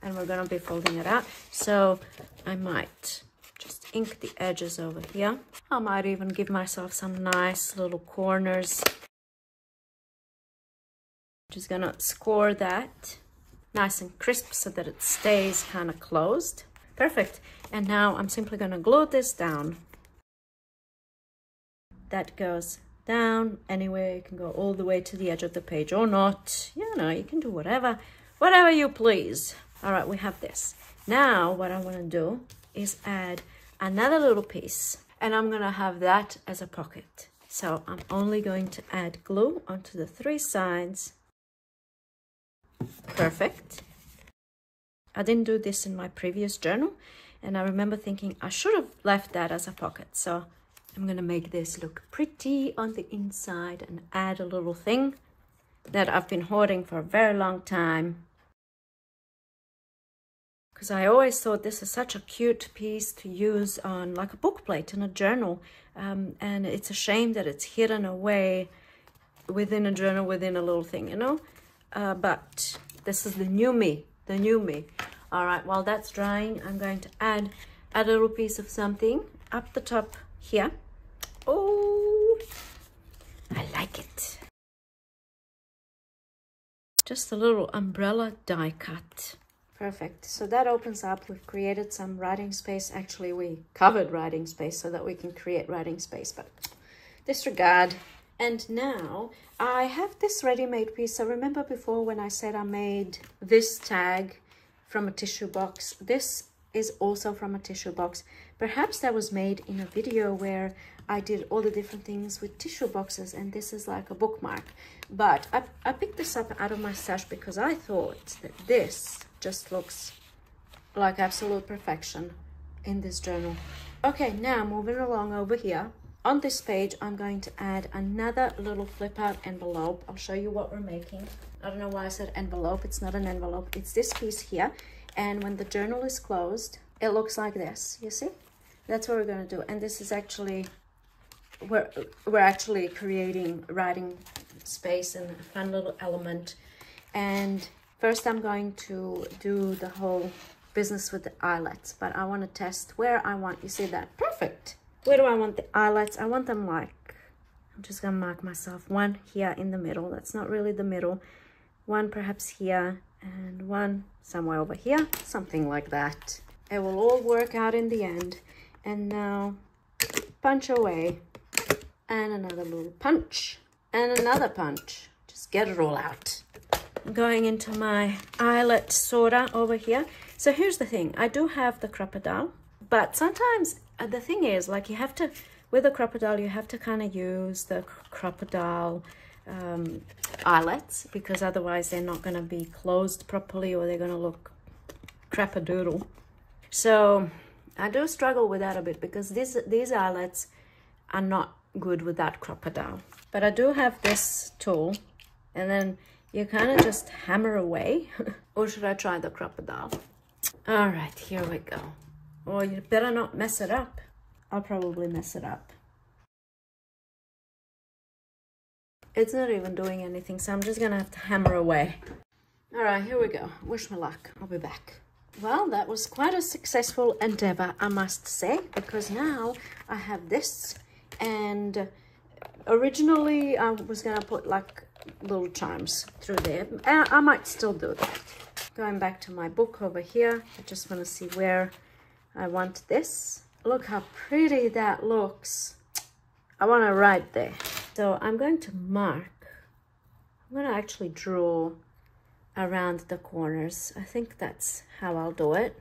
And we're going to be folding it out. So I might just ink the edges over here. I might even give myself some nice little corners. Just going to score that nice and crisp so that it stays kind of closed. Perfect. And now I'm simply going to glue this down. That goes down anywhere. You can go all the way to the edge of the page or not. You know, you can do whatever you please. All right, we have this. Now what I want to do is add another little piece, and I'm going to have that as a pocket. So I'm only going to add glue onto the 3 sides. Perfect. I didn't do this in my previous journal, and I remember thinking I should have left that as a pocket. So I'm going to make this look pretty on the inside and add a little thing that I've been hoarding for a very long time. Because I always thought this is such a cute piece to use on like a book plate in a journal. And it's a shame that it's hidden away within a journal, within a little thing, you know. But this is the new me. The new me. All right, while that's drying, I'm going to add a little piece of something up the top here. Oh, I like it. Just a little umbrella die cut. Perfect. So that opens up. We've created some writing space. Actually, we covered writing space so that we can create writing space, but disregard. And now I have this ready-made piece. So remember before when I said I made this tag from a tissue box? This is also from a tissue box. Perhaps that was made in a video where I did all the different things with tissue boxes, and this is like a bookmark. But I picked this up out of my stash because I thought that this just looks like absolute perfection in this journal. Okay, now moving along over here. on this page, I'm going to add another little flip out envelope. I'll show you what we're making. I don't know why I said envelope. It's not an envelope. It's this piece here. And when the journal is closed, it looks like this. You see? That's what we're going to do. And this is actually, we're actually creating writing space and a fun little element. And first I'm going to do the whole business with the eyelets, but I want to test where I want, you see that? Perfect. Where do I want the eyelets? I want them like, I'm just gonna mark myself one here in the middle. That's not really the middle. One perhaps here and one somewhere over here, something like that. It will all work out in the end. And now punch away, and another little punch, and another punch. Just get it all out. I'm going into my eyelet sorter over here. So here's the thing, I do have the crocodile, but sometimes the thing is, like, you have to, with the crocodile, you have to kind of use the crocodile eyelets, because otherwise they're not going to be closed properly, or they're going to look crap-a-doodle. So I do struggle with that a bit, because these eyelets are not good with that crocodile. But I do have this tool, and then you kind of just hammer away. Or should I try the crocodile? All right, here we go. Oh, you better not mess it up. I'll probably mess it up. It's not even doing anything, so I'm just gonna have to hammer away. All right, here we go. Wish me luck. I'll be back. Well, that was quite a successful endeavor, I must say, because now I have this, and originally I was gonna put like little charms through there. I might still do that. Going back to my book over here, I just want to see where I want this. Look how pretty that looks. I want to write there. So I'm going to mark. I'm going to actually draw around the corners. I think that's how I'll do it,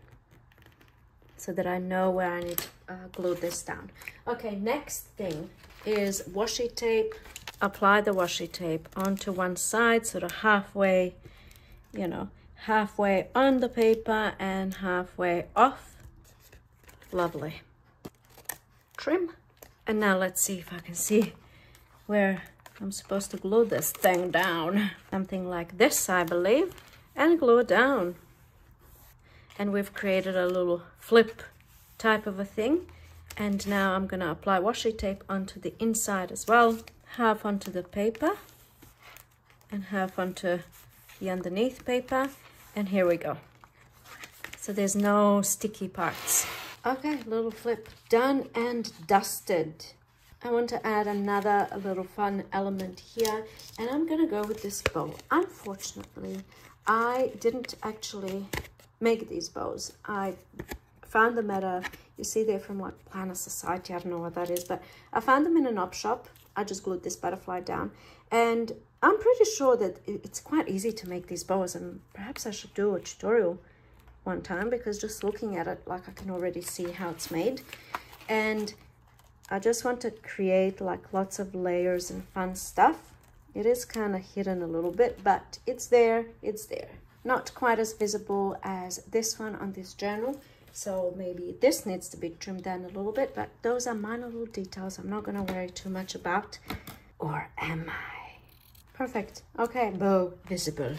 so that I know where I need to glue this down. Okay, next thing is washi tape. Apply the washi tape onto one side, sort of halfway, you know, halfway on the paper and halfway off. Lovely. Trim. And now let's see if I can see where I'm supposed to glue this thing down. Something like this, I believe, and glue it down. And we've created a little flip type of a thing. And now I'm gonna apply washi tape onto the inside as well. Half onto the paper and half onto the underneath paper. And here we go. So there's no sticky parts. Okay, little flip done and dusted. I want to add another little fun element here, and I'm gonna go with this bow. Unfortunately, I didn't actually make these bows. I found them at a, you see they're from what, Planner Society, I don't know what that is, but I found them in an op shop. I just glued this butterfly down, and I'm pretty sure that it's quite easy to make these bows, and perhaps I should do a tutorial one time, because just looking at it, like, I can already see how it's made. And I just want to create like lots of layers and fun stuff. It is kind of hidden a little bit, but it's there, it's there. Not quite as visible as this one on this journal, so maybe this needs to be trimmed down a little bit, but those are minor little details I'm not going to worry too much about. Or am I? Perfect. Okay, bow visible.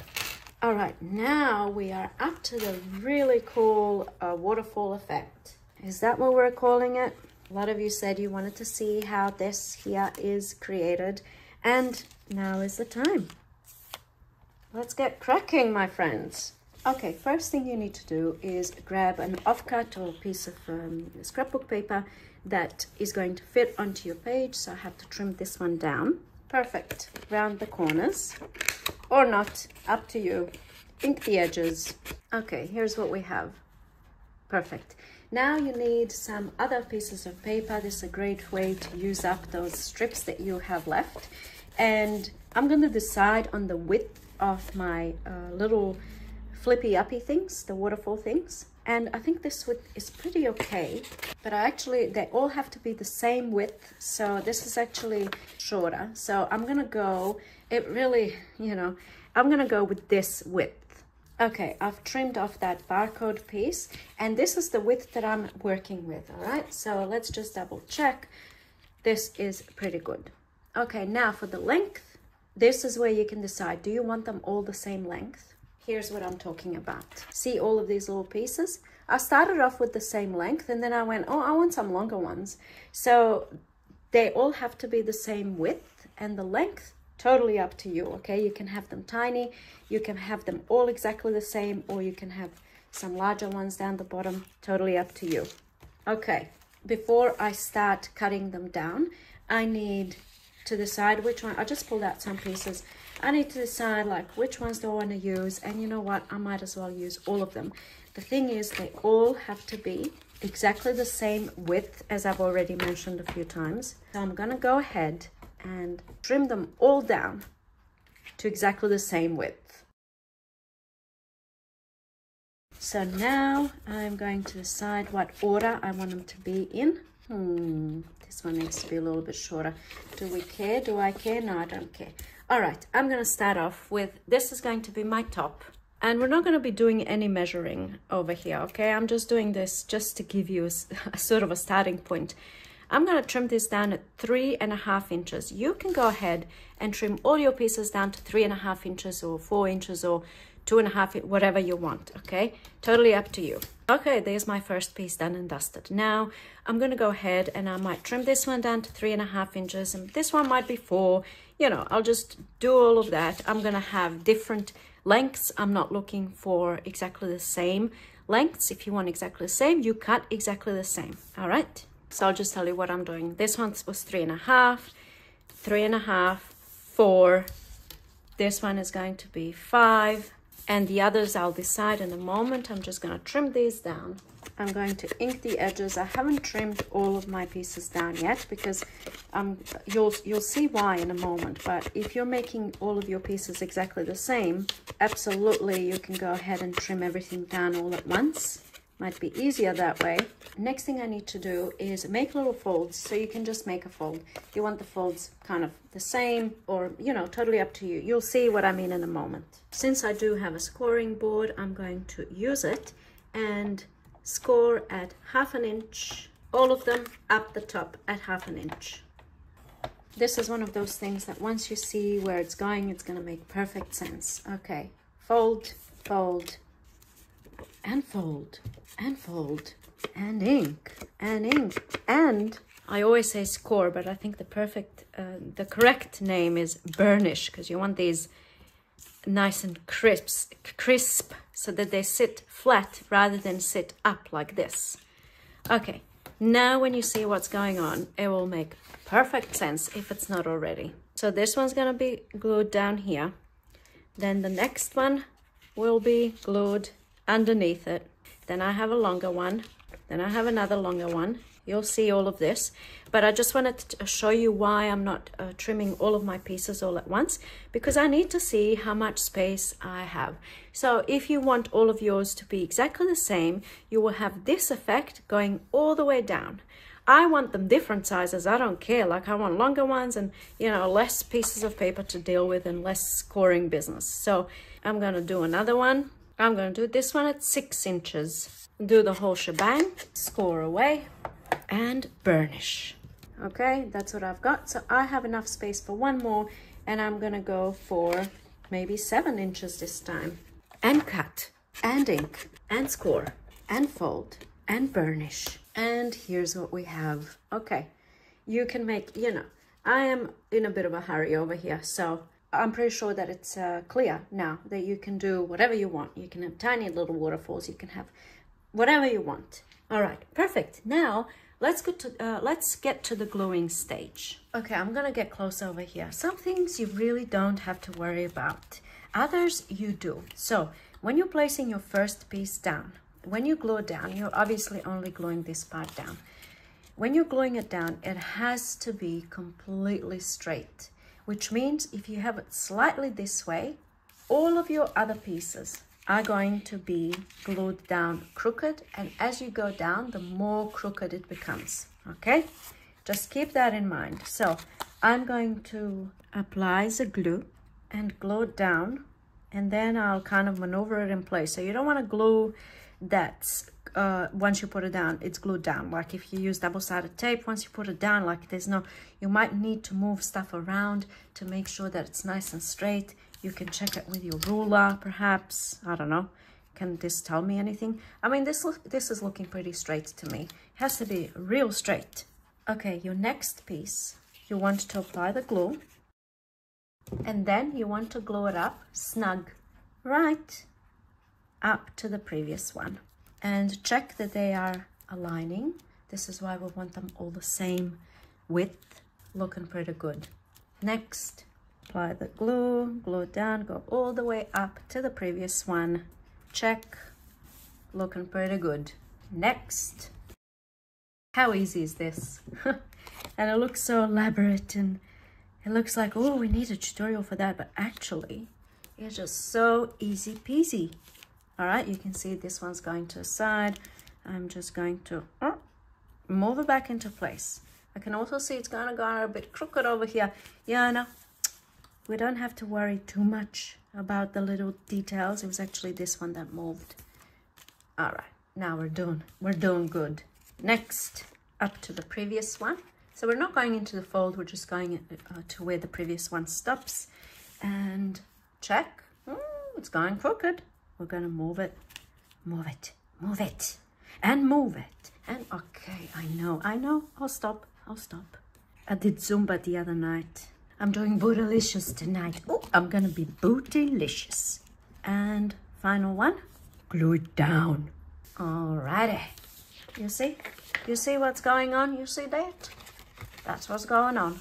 All right, now we are up to the really cool waterfall effect. Is that what we're calling it? A lot of you said you wanted to see how this here is created, and now is the time. Let's get cracking, my friends. Okay, first thing you need to do is grab an offcut or a piece of scrapbook paper that is going to fit onto your page. So I have to trim this one down. Perfect. Round the corners, or not, up to you. Ink the edges. Okay, here's what we have. Perfect. Now you need some other pieces of paper. This is a great way to use up those strips that you have left. And I'm going to decide on the width of my little flippy uppy things, the waterfall things. And I think this width is pretty okay, but they all have to be the same width. So this is actually shorter. So I'm going to go, I'm going to go with this width. Okay, I've trimmed off that barcode piece, and this is the width that I'm working with, all right? So let's just double check. this is pretty good. Okay, now for the length, this is where you can decide, do you want them all the same length? Here's what I'm talking about. See all of these little pieces? I started off with the same length and then I went, oh, I want some longer ones. So they all have to be the same width, and the length, totally up to you, okay? You can have them tiny, you can have them all exactly the same, or you can have some larger ones down the bottom, totally up to you. Okay, before I start cutting them down, I need to decide which one. I just pulled out some pieces. I need to decide like which ones do I want to use, and you know what, I might as well use all of them. The thing is, they all have to be exactly the same width, as I've already mentioned a few times. So I'm gonna go ahead and trim them all down to exactly the same width. So now I'm going to decide what order I want them to be in. This one needs to be a little bit shorter. Do we care? Do I care? No, I don't care. All right, I'm going to start off with, this is going to be my top. And we're not going to be doing any measuring over here, okay? I'm just doing this just to give you a sort of a starting point. I'm going to trim this down at 3.5 inches. You can go ahead and trim all your pieces down to 3.5 inches or 4 inches or 2.5, whatever you want, okay? Totally up to you. Okay, there's my first piece done and dusted. Now I'm going to go ahead and I might trim this one down to 3.5 inches, and this one might be 4. You know, I'll just do all of that. I'm going to have different lengths. I'm not looking for exactly the same lengths. If you want exactly the same, you cut exactly the same. All right, so I'll just tell you what I'm doing. This one was 3.5, 3.5, 4. This one is going to be 5, and the others I'll decide in a moment. I'm just going to trim these down. I'm going to ink the edges. I haven't trimmed all of my pieces down yet because you'll see why in a moment. But if you're making all of your pieces exactly the same, absolutely you can go ahead and trim everything down all at once. Might be easier that way. Next thing I need to do is make little folds. So you can just make a fold. You want the folds kind of the same, or you know, totally up to you. You'll see what I mean in a moment. Since I do have a scoring board, I'm going to use it and score at 1/2 inch, all of them up the top at 1/2 inch. This is one of those things that once you see where it's going, it's going to make perfect sense. Okay, fold, fold, and fold, and fold, and ink, and ink, and I always say score, but I think the correct name is burnish, because you want these nice and crisp so that they sit flat rather than sit up like this. Okay, now when you see what's going on, it will make perfect sense if it's not already. So this one's gonna be glued down here, then the next one will be glued underneath it, then I have a longer one, then I have another longer one. You'll see all of this, but I just wanted to show you why I'm not trimming all of my pieces all at once, because I need to see how much space I have. So if you want all of yours to be exactly the same, you will have this effect going all the way down. I want them different sizes. I don't care. Like, I want longer ones and, you know, less pieces of paper to deal with and less scoring business. So I'm going to do another one. I'm going to do this one at 6 inches. Do the whole shebang, score away, and burnish. Okay, that's what I've got. So I have enough space for one more, and I'm gonna go for maybe 7 inches this time. And cut, and ink, and score, and fold, and burnish. And here's what we have. Okay, you can make, you know, I am in a bit of a hurry over here, so I'm pretty sure that it's clear now that you can do whatever you want. You can have tiny little waterfalls, you can have whatever you want. All right, perfect. Now let's get to the gluing stage. Okay, I'm gonna get close over here. Some things you really don't have to worry about. Others you do. So when you're placing your first piece down, when you glue it down, you're obviously only gluing this part down. When you're gluing it down, it has to be completely straight, which means if you have it slightly this way, all of your other pieces are going to be glued down crooked, and as you go down, the more crooked it becomes. Okay, just keep that in mind. So I'm going to apply the glue and glue it down, and then I'll kind of maneuver it in place. So you don't want to glue that's once you put it down, it's glued down. Like if you use double-sided tape, once you put it down, like you might need to move stuff around to make sure that it's nice and straight. You can check it with your ruler, perhaps. I don't know. Can this tell me anything? I mean, this is looking pretty straight to me. It has to be real straight. Okay, your next piece, you want to apply the glue. And then you want to glue it up snug, right up to the previous one. And check that they are aligning. This is why we want them all the same width, looking pretty good. Next, apply the glue, glue it down, go all the way up to the previous one. Check, looking pretty good. Next, how easy is this? And it looks so elaborate, and it looks like, oh, we need a tutorial for that, but actually it's just so easy peasy. All right, you can see this one's going to the side. I'm just going to move it back into place. I can also see it's going to go a bit crooked over here. Yeah, no, we don't have to worry too much about the little details. It was actually this one that moved. All right, now we're doing good. Next, up to the previous one. So we're not going into the fold, we're just going to where the previous one stops. And check, it's going crooked. We're gonna move it, move it, move it, and move it. And okay, I know, I'll stop. I did Zumba the other night. I'm doing Bootylicious tonight. Oh, I'm gonna be Bootylicious. And final one, glue it down. Alrighty, you see what's going on? You see that? That's what's going on.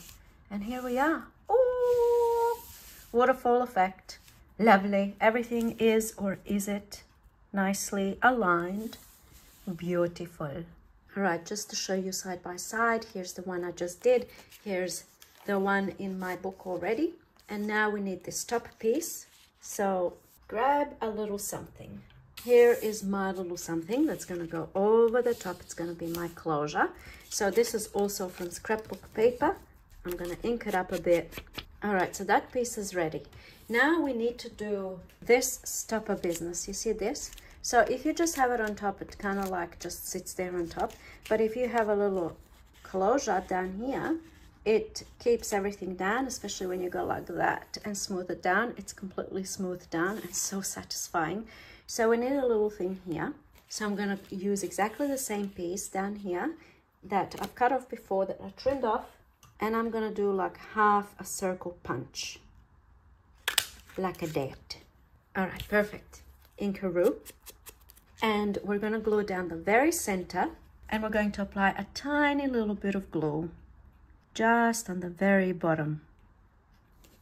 And here we are. Oh, waterfall effect. Lovely. Everything is, or is it, nicely aligned. Beautiful. All right, just to show you side by side, here's the one I just did. Here's the one in my book already. And now we need this top piece. So grab a little something. Here is my little something that's going to go over the top. It's going to be my closure. So this is also from scrapbook paper. I'm going to ink it up a bit. All right, so that piece is ready. Now we need to do this stopper business. You see this? So if you just have it on top, it kind of like just sits there on top. But if you have a little closure down here, it keeps everything down, especially when you go like that and smooth it down. It's completely smoothed down and so satisfying. So we need a little thing here. So I'm going to use exactly the same piece down here that I've cut off before, that I trimmed off. And I'm going to do like half a circle punch, like a that. All right, perfect. Inkaroo. And we're going to glue down the very center. And we're going to apply a tiny little bit of glue just on the very bottom,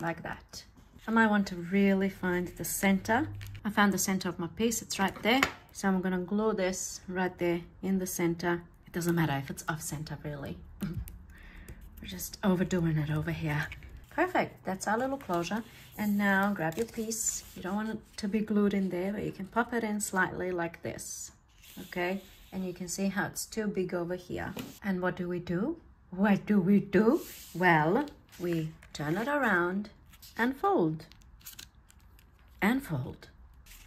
like that. I might want to really find the center. I found the center of my piece. It's right there. So I'm going to glue this right there in the center. It doesn't matter if it's off center, really. We're just overdoing it over here. Perfect. That's our little closure. And now grab your piece. You don't want it to be glued in there, but you can pop it in slightly like this. Okay? And you can see how it's too big over here. And what do we do? What do we do? Well, we turn it around and fold. And fold.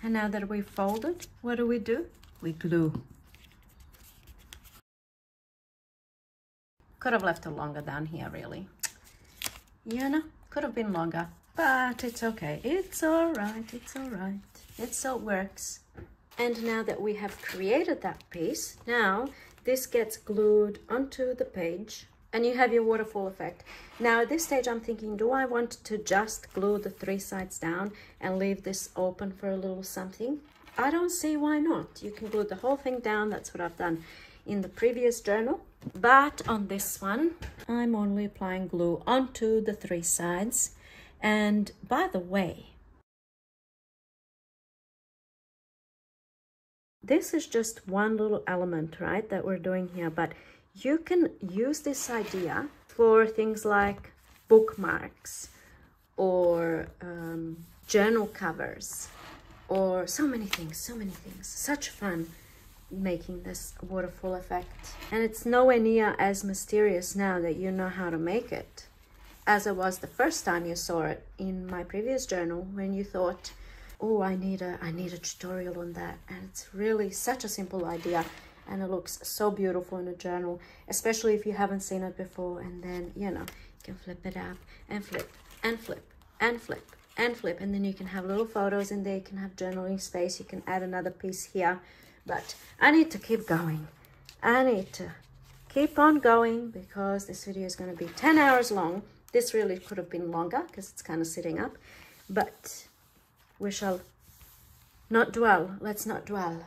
And now that we've folded, what do? We glue. Could have left it longer down here, really. You know, could have been longer, but it's okay. It's all right. It's all right. It still works. And now that we have created that piece, now this gets glued onto the page and you have your waterfall effect. Now at this stage, I'm thinking, do I want to just glue the 3 sides down and leave this open for a little something? I don't see why not. You can glue the whole thing down. That's what I've done in the previous journal. But on this one, I'm only applying glue onto the 3 sides. And by the way, this is just one little element, right, that we're doing here. But you can use this idea for things like bookmarks or journal covers or so many things. Such fun making this waterfall effect. And it's nowhere near as mysterious now that you know how to make it as it was the first time you saw it in my previous journal, when you thought, oh, I need a tutorial on that. And it's really such a simple idea, and it looks so beautiful in a journal, especially if you haven't seen it before. And then, you know, you can flip it up and flip and flip and flip and flip, and then you can have little photos in there. You can have journaling space. You can add another piece here. But I need to keep going. I need to keep on going because this video is going to be 10 hours long. This really could have been longer because it's kind of sitting up, but we shall not dwell. Let's not dwell.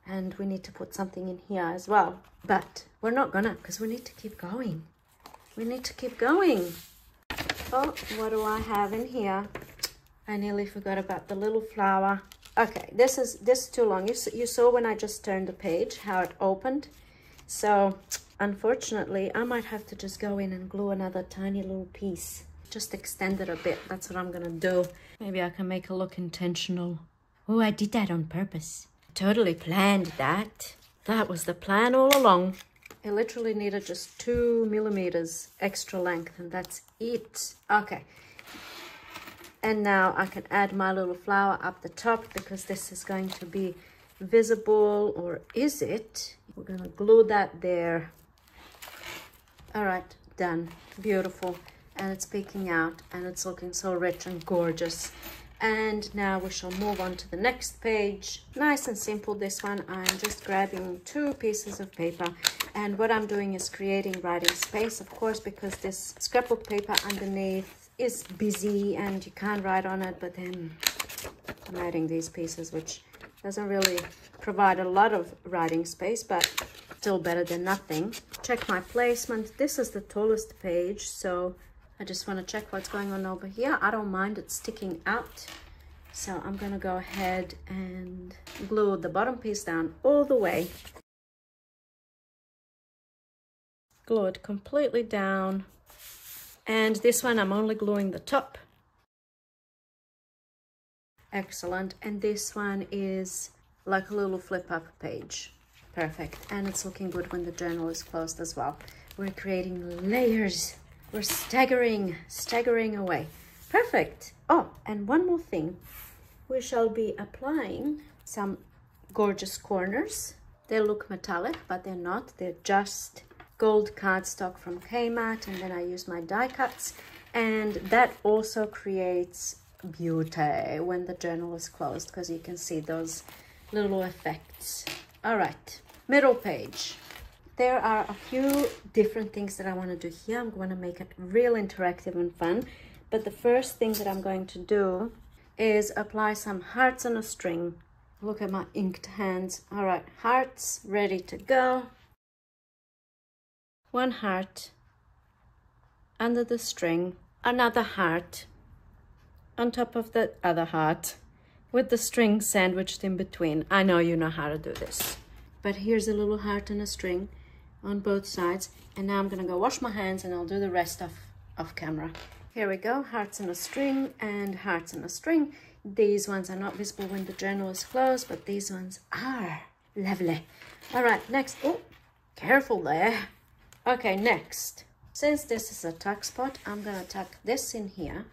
And we need to put something in here as well, but we're not gonna, because we need to keep going. We need to keep going. Oh, what do I have in here? I nearly forgot about the little flower. Okay, this is too long. You saw when I just turned the page how it opened. So unfortunately, I might have to just go in and glue another tiny little piece. Just extend it a bit. That's what I'm gonna do. Maybe I can make it look intentional. Oh, I did that on purpose. Totally planned that. That was the plan all along. It literally needed just 2 millimeters extra length, and that's it. Okay. And now I can add my little flower up the top because this is going to be visible, or is it? We're gonna glue that there. All right, done. Beautiful. And it's peeking out, and it's looking so rich and gorgeous. And now we shall move on to the next page. Nice and simple, this one. I'm just grabbing 2 pieces of paper, and what I'm doing is creating writing space, of course, because this scrapbook paper underneath is busy and you can't write on it. But then I'm adding these pieces, which doesn't really provide a lot of writing space, but still better than nothing. Check my placement. This is the tallest page, so I just want to check what's going on over here. I don't mind it sticking out. So I'm going to go ahead and glue the bottom piece down all the way. Glue it completely down. And this one, I'm only gluing the top. Excellent. And this one is like a little flip-up page. Perfect. And it's looking good when the journal is closed as well. We're creating layers. We're staggering away. Perfect. Oh, and one more thing. We shall be applying some gorgeous corners. They look metallic, but they're not. They're just gold cardstock from Kmart, and then I use my die cuts. And that also creates beauty when the journal is closed, because you can see those little effects. All right, middle page. There are a few different things that I want to do here. I'm going to make it real interactive and fun. But the first thing that I'm going to do is apply some hearts on a string. Look at my inked hands. All right, hearts ready to go. 1 heart under the string, another heart on top of the other heart with the string sandwiched in between. I know you know how to do this. But here's a little heart and a string on both sides, and now I'm gonna go wash my hands and I'll do the rest off camera. Here we go, hearts in a string and hearts in a string. These ones are not visible when the journal is closed, but these ones are. Lovely. All right, next. Oh, careful there. Okay, next. Since this is a tuck spot, I'm gonna tuck this in here,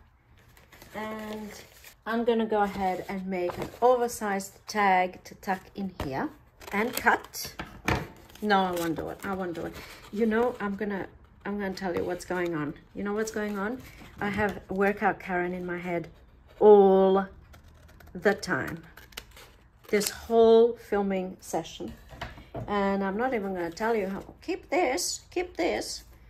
and I'm gonna go ahead and make an oversized tag to tuck in here and cut. No, I won't do it. I won't do it. You know, I'm gonna tell you what's going on. You know what's going on? I have workout Karen in my head all the time. This whole filming session. And I'm not even gonna tell you how, keep this.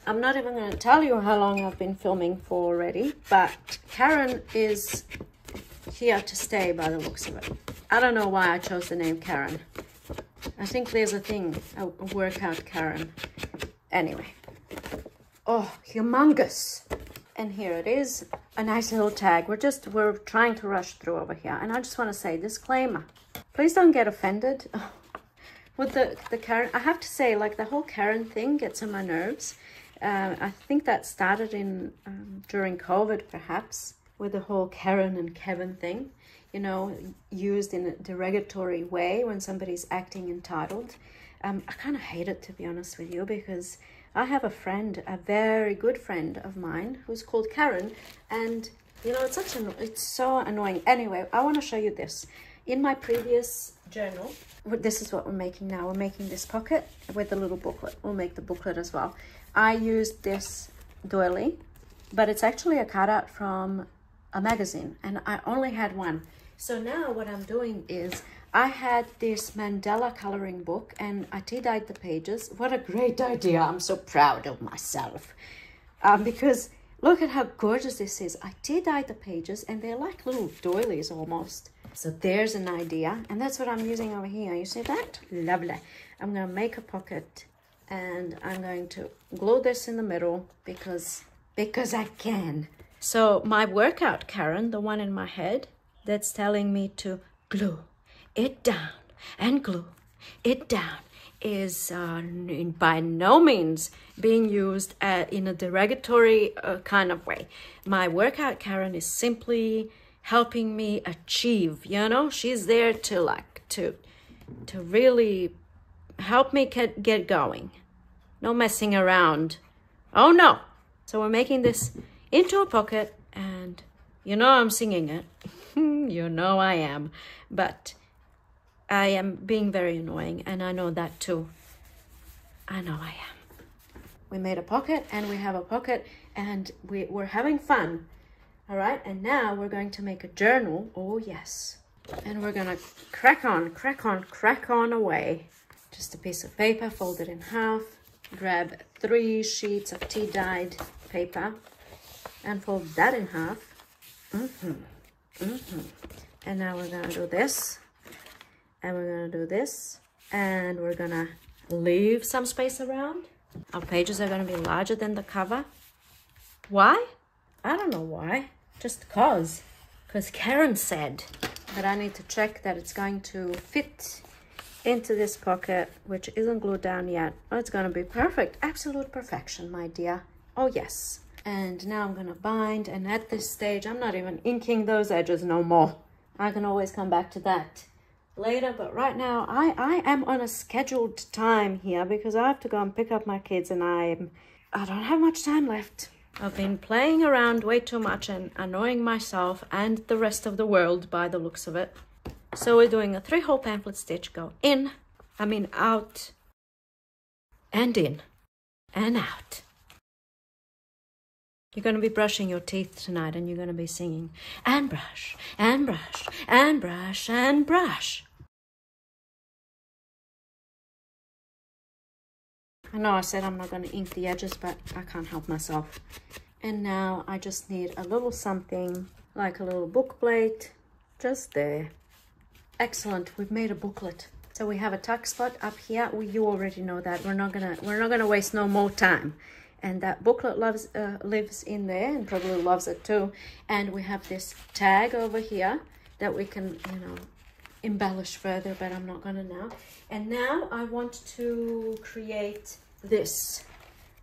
I'm not even gonna tell you how long I've been filming for already, but Karen is here to stay by the looks of it. I don't know why I chose the name Karen. I think there's a thing, a workout Karen. Anyway. Oh, humongous. And here it is, a nice little tag. We're trying to rush through over here. And I just want to say, disclaimer, please don't get offended with the Karen. I have to say, like, the whole Karen thing gets on my nerves. I think that started in during COVID, perhaps, with the whole Karen and Kevin thing. You know, used in a derogatory way when somebody's acting entitled. I kind of hate it, to be honest with you, because I have a friend, a very good friend of mine, who's called Karen, and You know, it's so annoying. Anyway, I want to show you this. In my previous journal, this is what we're making now. We're making this pocket with the little booklet. We'll make the booklet as well. I used this doily, but it's actually a cutout from a magazine, and I only had one. So now what I'm doing is I had this mandala coloring book, and I tea-dyed the pages. What a great idea. I'm so proud of myself. Because look at how gorgeous this is. I tea-dyed the pages, and they're like little doilies almost. So there's an idea, and that's what I'm using over here. You see that? Lovely. I'm going to make a pocket, and I'm going to glue this in the middle because I can. So my workout Karen, the one in my head, that's telling me to glue it down and glue it down, is by no means being used in a derogatory kind of way. My workout Karen is simply helping me achieve, you know. She's there to to really help me get going. No messing around. Oh no. So we're making this into a pocket, and you know I'm singing it. You know I am. But I am being very annoying, and I know that too. I know I am. We made a pocket, and we have a pocket, and we're having fun. All right, and now we're going to make a journal. Oh yes. And we're gonna crack on away. Just a piece of paper, fold it in half, grab 3 sheets of tea-dyed paper and fold that in half. And now we're gonna do this, and we're gonna do this, and we're gonna leave some space around. Our pages are gonna be larger than the cover. Why? I don't know why, just cause Karen said. But I need to check that it's going to fit into this pocket, which isn't glued down yet. Oh, it's gonna be perfect, absolute perfection, my dear. Oh yes. And now I'm gonna bind, and at this stage I'm not even inking those edges no more. I can always come back to that later, but right now I am on a scheduled time here because I have to go and pick up my kids, and I don't have much time left. I've been playing around way too much and annoying myself and the rest of the world by the looks of it. So we're doing a 3-hole pamphlet stitch. Go out, and in, and out. You're going to be brushing your teeth tonight, and you're going to be singing, and brush, and brush, and brush, and brush. I know I said I'm not going to ink the edges, but I can't help myself. And now I just need a little something, like a little book plate, just there. Excellent, we've made a booklet. So we have a tuck spot up here. You already know that. We're not gonna waste no more time. And that booklet lives in there, and probably loves it too. And we have this tag over here that we can, you know, embellish further, but I'm not gonna now. And now I want to create this.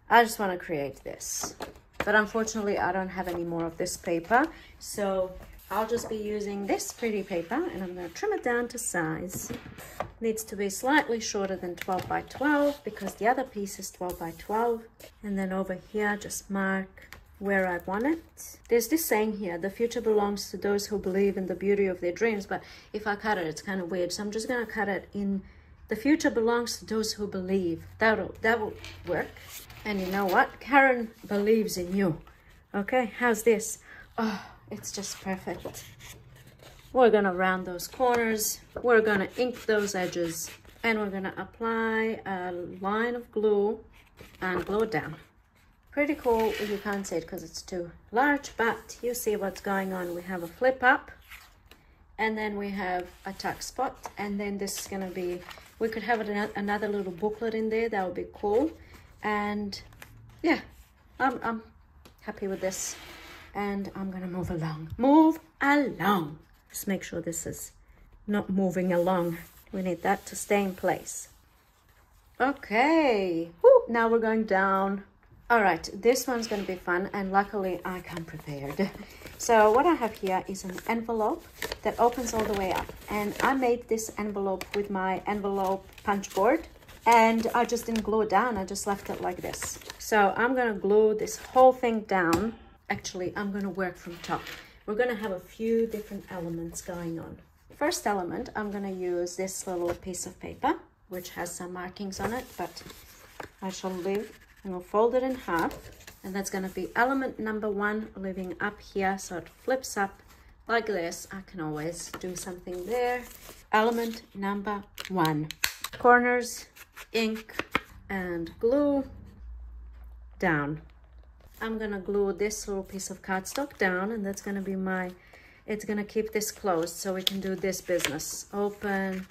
I just want to create this, but unfortunately I don't have any more of this paper, so I'll just be using this pretty paper, and I'm going to trim it down to size. Needs to be slightly shorter than 12 by 12 because the other piece is 12 by 12. And then over here, just mark where I want it. There's this saying here, the future belongs to those who believe in the beauty of their dreams, but if I cut it, it's kind of weird. So I'm just going to cut it in, the future belongs to those who believe. That will work. And you know what? Karen believes in you. Okay, how's this? Oh, it's just perfect. We're gonna round those corners. We're gonna ink those edges, and we're gonna apply a line of glue and glue it down. Pretty cool. You can't see it because it's too large, but you see what's going on. We have a flip up, and then we have a tuck spot, and then this is gonna be, we could have another little booklet in there. That would be cool. And yeah, I'm happy with this. And I'm gonna move along. Just make sure this is not moving along. We need that to stay in place. Okay. Woo, now we're going down. All right, this one's gonna be fun, and luckily I come prepared. So what I have here is an envelope that opens all the way up, and I made this envelope with my envelope punch board, and I just didn't glue it down. I just left it like this. So I'm gonna glue this whole thing down. Actually, I'm going to work from top. we're going to have a few different elements going on. First element, I'm going to use this little piece of paper, which has some markings on it, but I shall leave, and we'll fold it in half. And that's going to be element number 1, living up here, so it flips up like this. I can always do something there. Element number 1. Corners, ink, and glue down. I'm going to glue this little piece of cardstock down, and that's going to be it's going to keep this closed so we can do this business. Open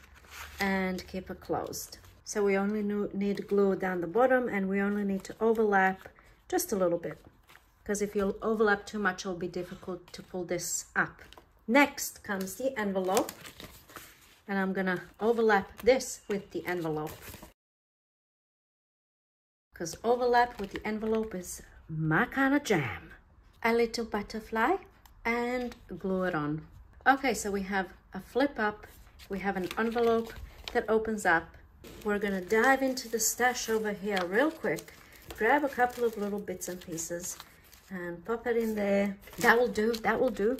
and keep it closed. So we only need glue down the bottom, and we only need to overlap just a little bit, because if you overlap too much, it'll be difficult to pull this up. Next comes the envelope, and I'm gonna overlap this with the envelope, because overlap with the envelope is my kind of jam. A little butterfly and glue it on. Okay, so we have a flip up, we have an envelope that opens up. We're gonna dive into the stash over here real quick. Grab a couple of little bits and pieces and pop it in there. That will do, that will do.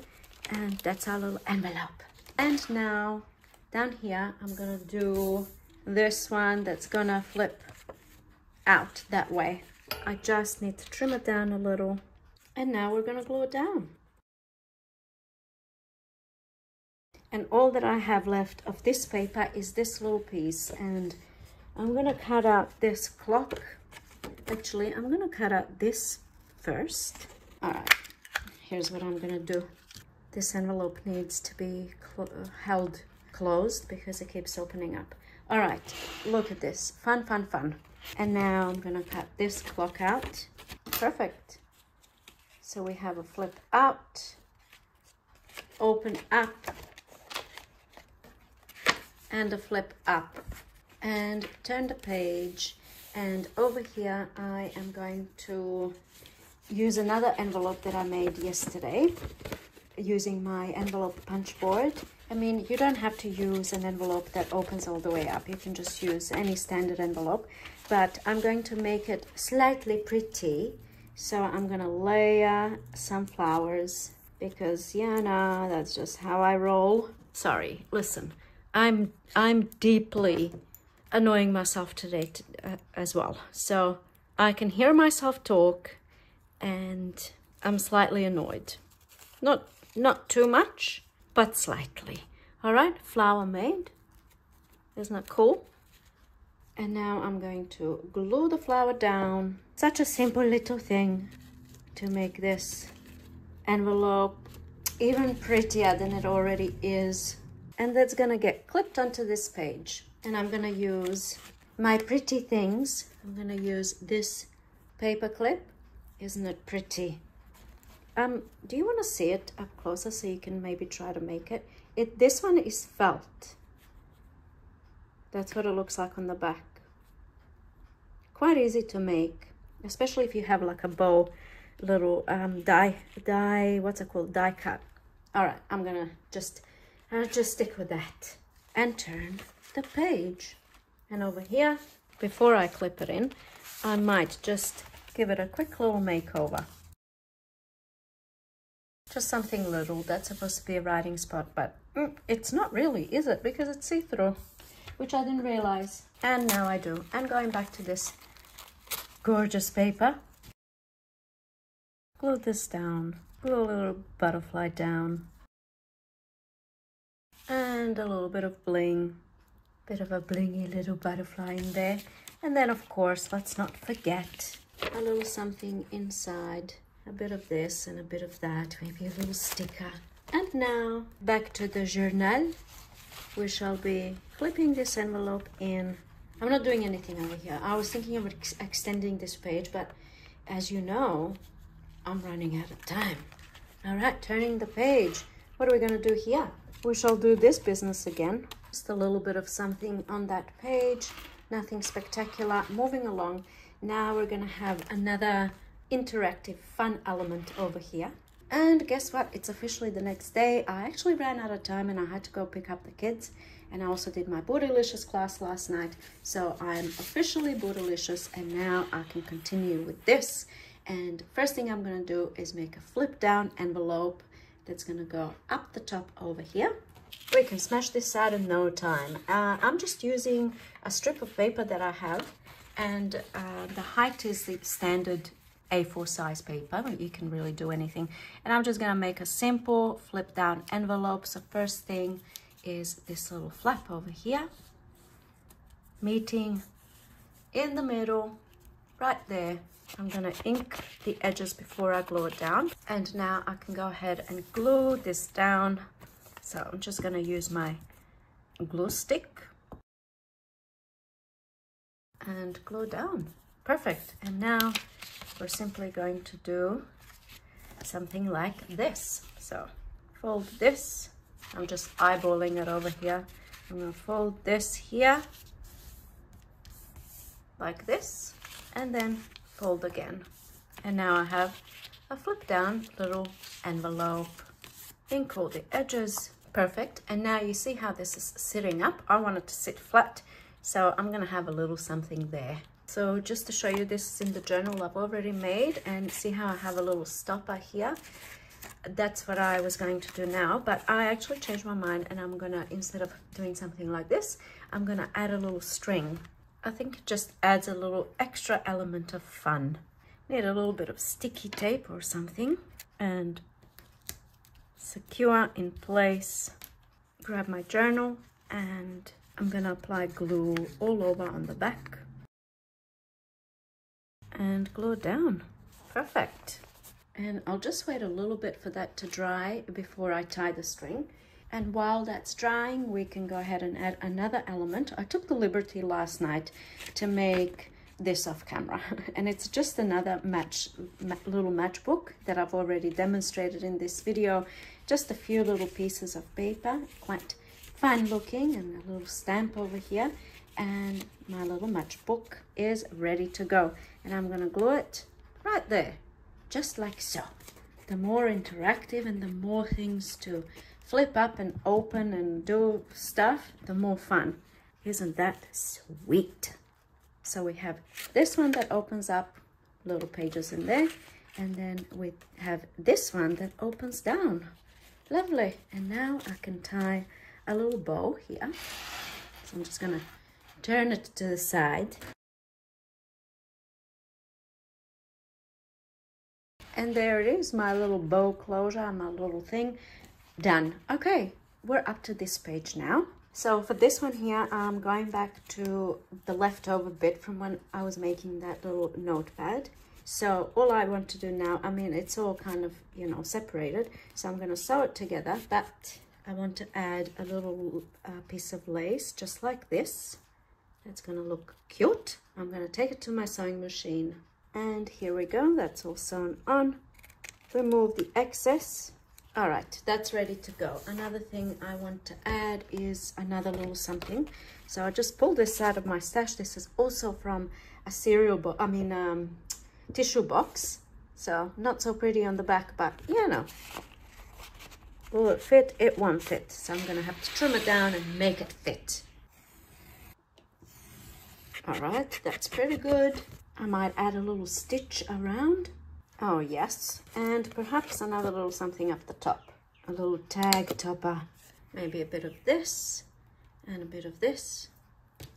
And that's our little envelope. And now down here, I'm gonna do this one that's gonna flip out that way. I just need to trim it down a little. And now we're gonna glue it down. And all that I have left of this paper is this little piece. And I'm gonna cut out this clock. Actually, I'm gonna cut out this first. All right, here's what I'm gonna do. This envelope needs to be held closed because it keeps opening up. All right, look at this, fun, fun, fun. And now I'm gonna cut this clock out. Perfect. So we have a flip out, open up, and a flip up. And turn the page. And over here, I am going to use another envelope that I made yesterday using my envelope punch board. I mean, you don't have to use an envelope that opens all the way up. You can just use any standard envelope, but I'm going to make it slightly pretty. So I'm going to layer some flowers because, yeah, no, that's just how I roll. Sorry, listen, I'm deeply annoying myself today as well. So I can hear myself talk and I'm slightly annoyed. Not too much, but slightly. All right, flower made. Isn't that cool? And now I'm going to glue the flower down. Such a simple little thing to make this envelope even prettier than it already is. And that's gonna get clipped onto this page. And I'm gonna use my pretty things. I'm gonna use this paper clip. Isn't it pretty? Do you want to see it up closer so you can maybe try to make it? This one is felt. That's what it looks like on the back. Quite easy to make, especially if you have like a bow, little what's it called? Die cut. All right, I'll just stick with that and turn the page. And over here, before I clip it in, I might just give it a quick little makeover. Just something little. That's supposed to be a writing spot, but it's not really, is it? Because it's see-through, which I didn't realize. And now I do. I'm going back to this gorgeous paper. Glue this down. Glue a little butterfly down. And a little bit of bling. Bit of a blingy little butterfly in there. And then, of course, let's not forget a little something inside. A bit of this and a bit of that, maybe a little sticker. And now back to the journal. We shall be clipping this envelope in. I'm not doing anything over here. I was thinking of extending this page, but as you know, I'm running out of time. All right, turning the page. What are we gonna do here? We shall do this business again. Just a little bit of something on that page, nothing spectacular. Moving along. Now we're gonna have another interactive fun element over here. And guess what? It's officially the next day. I actually ran out of time and I had to go pick up the kids. And I also did my Bootylicious class last night. So I'm officially Bootylicious and now I can continue with this. And first thing I'm gonna do is make a flip down envelope that's gonna go up the top over here. We can smash this out in no time. I'm just using a strip of paper that I have, and the height is the standard A4 size paper, but you can really do anything. And I'm just gonna make a simple flip down envelope. So first thing is this little flap over here, meeting in the middle, right there. I'm gonna ink the edges before I glue it down. And now I can go ahead and glue this down. So I'm just gonna use my glue stick and glue down. Perfect. And now we're simply going to do something like this. So fold this. I'm just eyeballing it over here. I'm gonna fold this here like this, and then fold again. And now I have a flip down little envelope. Ink all the edges. Perfect. And now you see how this is sitting up. I want it to sit flat, so I'm gonna have a little something there. So just to show you, this is in the journal I've already made, and see how I have a little stopper here. That's what I was going to do now, but I actually changed my mind, and I'm gonna, instead of doing something like this, I'm gonna add a little string. I think it just adds a little extra element of fun. Need a little bit of sticky tape or something, and secure in place. Grab my journal, and I'm gonna apply glue all over on the back and glue it down. Perfect. And I'll just wait a little bit for that to dry before I tie the string. And while that's drying, we can go ahead and add another element. I took the liberty last night to make this off camera, and it's just another little matchbook that I've already demonstrated in this video. Just a few little pieces of paper, quite fun looking, and a little stamp over here, and my little matchbook is ready to go. And I'm gonna glue it right there, just like so. The more interactive and the more things to flip up and open and do stuff, the more fun. Isn't that sweet? So we have this one that opens up, little pages in there, and then we have this one that opens down. Lovely. And now I can tie a little bow here. So I'm just gonna turn it to the side. And there it is, my little bow closure, my little thing done. Okay, we're up to this page now. So for this one here, I'm going back to the leftover bit from when I was making that little notepad. So all I want to do now, I mean, it's all kind of, you know, separated. So I'm going to sew it together, but I want to add a little piece of lace, just like this. That's going to look cute. I'm going to take it to my sewing machine. And here we go. That's all sewn on. Remove the excess. All right, that's ready to go. Another thing I want to add is another little something. So I just pulled this out of my stash. This is also from a tissue box. So not so pretty on the back, but you know, will it fit? It won't fit. So I'm gonna have to trim it down and make it fit. All right, that's pretty good. I might add a little stitch around. Oh yes, and perhaps another little something up the top. A little tag topper. Maybe a bit of this, and a bit of this,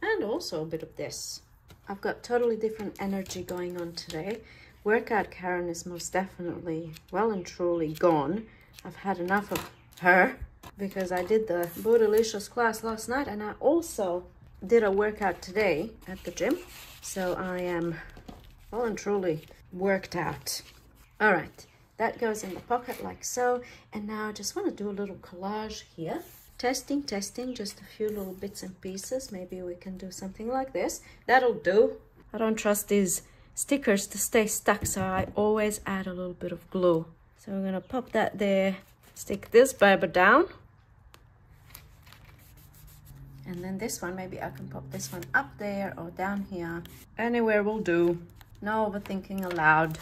and also a bit of this. I've got totally different energy going on today. Workout Karen is most definitely well and truly gone. I've had enough of her because I did the Bootylicious class last night, and I also did a workout today at the gym. So I am well and truly worked out. All right, that goes in the pocket like so. And now I just want to do a little collage here. Testing, just a few little bits and pieces. Maybe we can do something like this. That'll do. I don't trust these stickers to stay stuck, so I always add a little bit of glue. So we're gonna pop that there, stick this baby down. And then this one, maybe I can pop this one up there or down here. Anywhere will do. No overthinking allowed.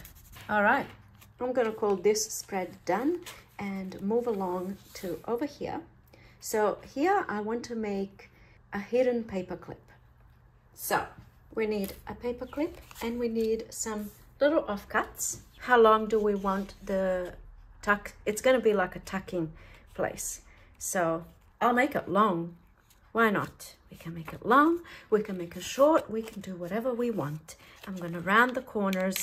All right, I'm gonna call this spread done and move along to over here. So here I want to make a hidden paper clip. So we need a paper clip and we need some little offcuts. How long do we want the tuck. It's going to be like a tucking place. So I'll make it long. Why not? We can make it long, we can make it short, we can do whatever we want. I'm going to round the corners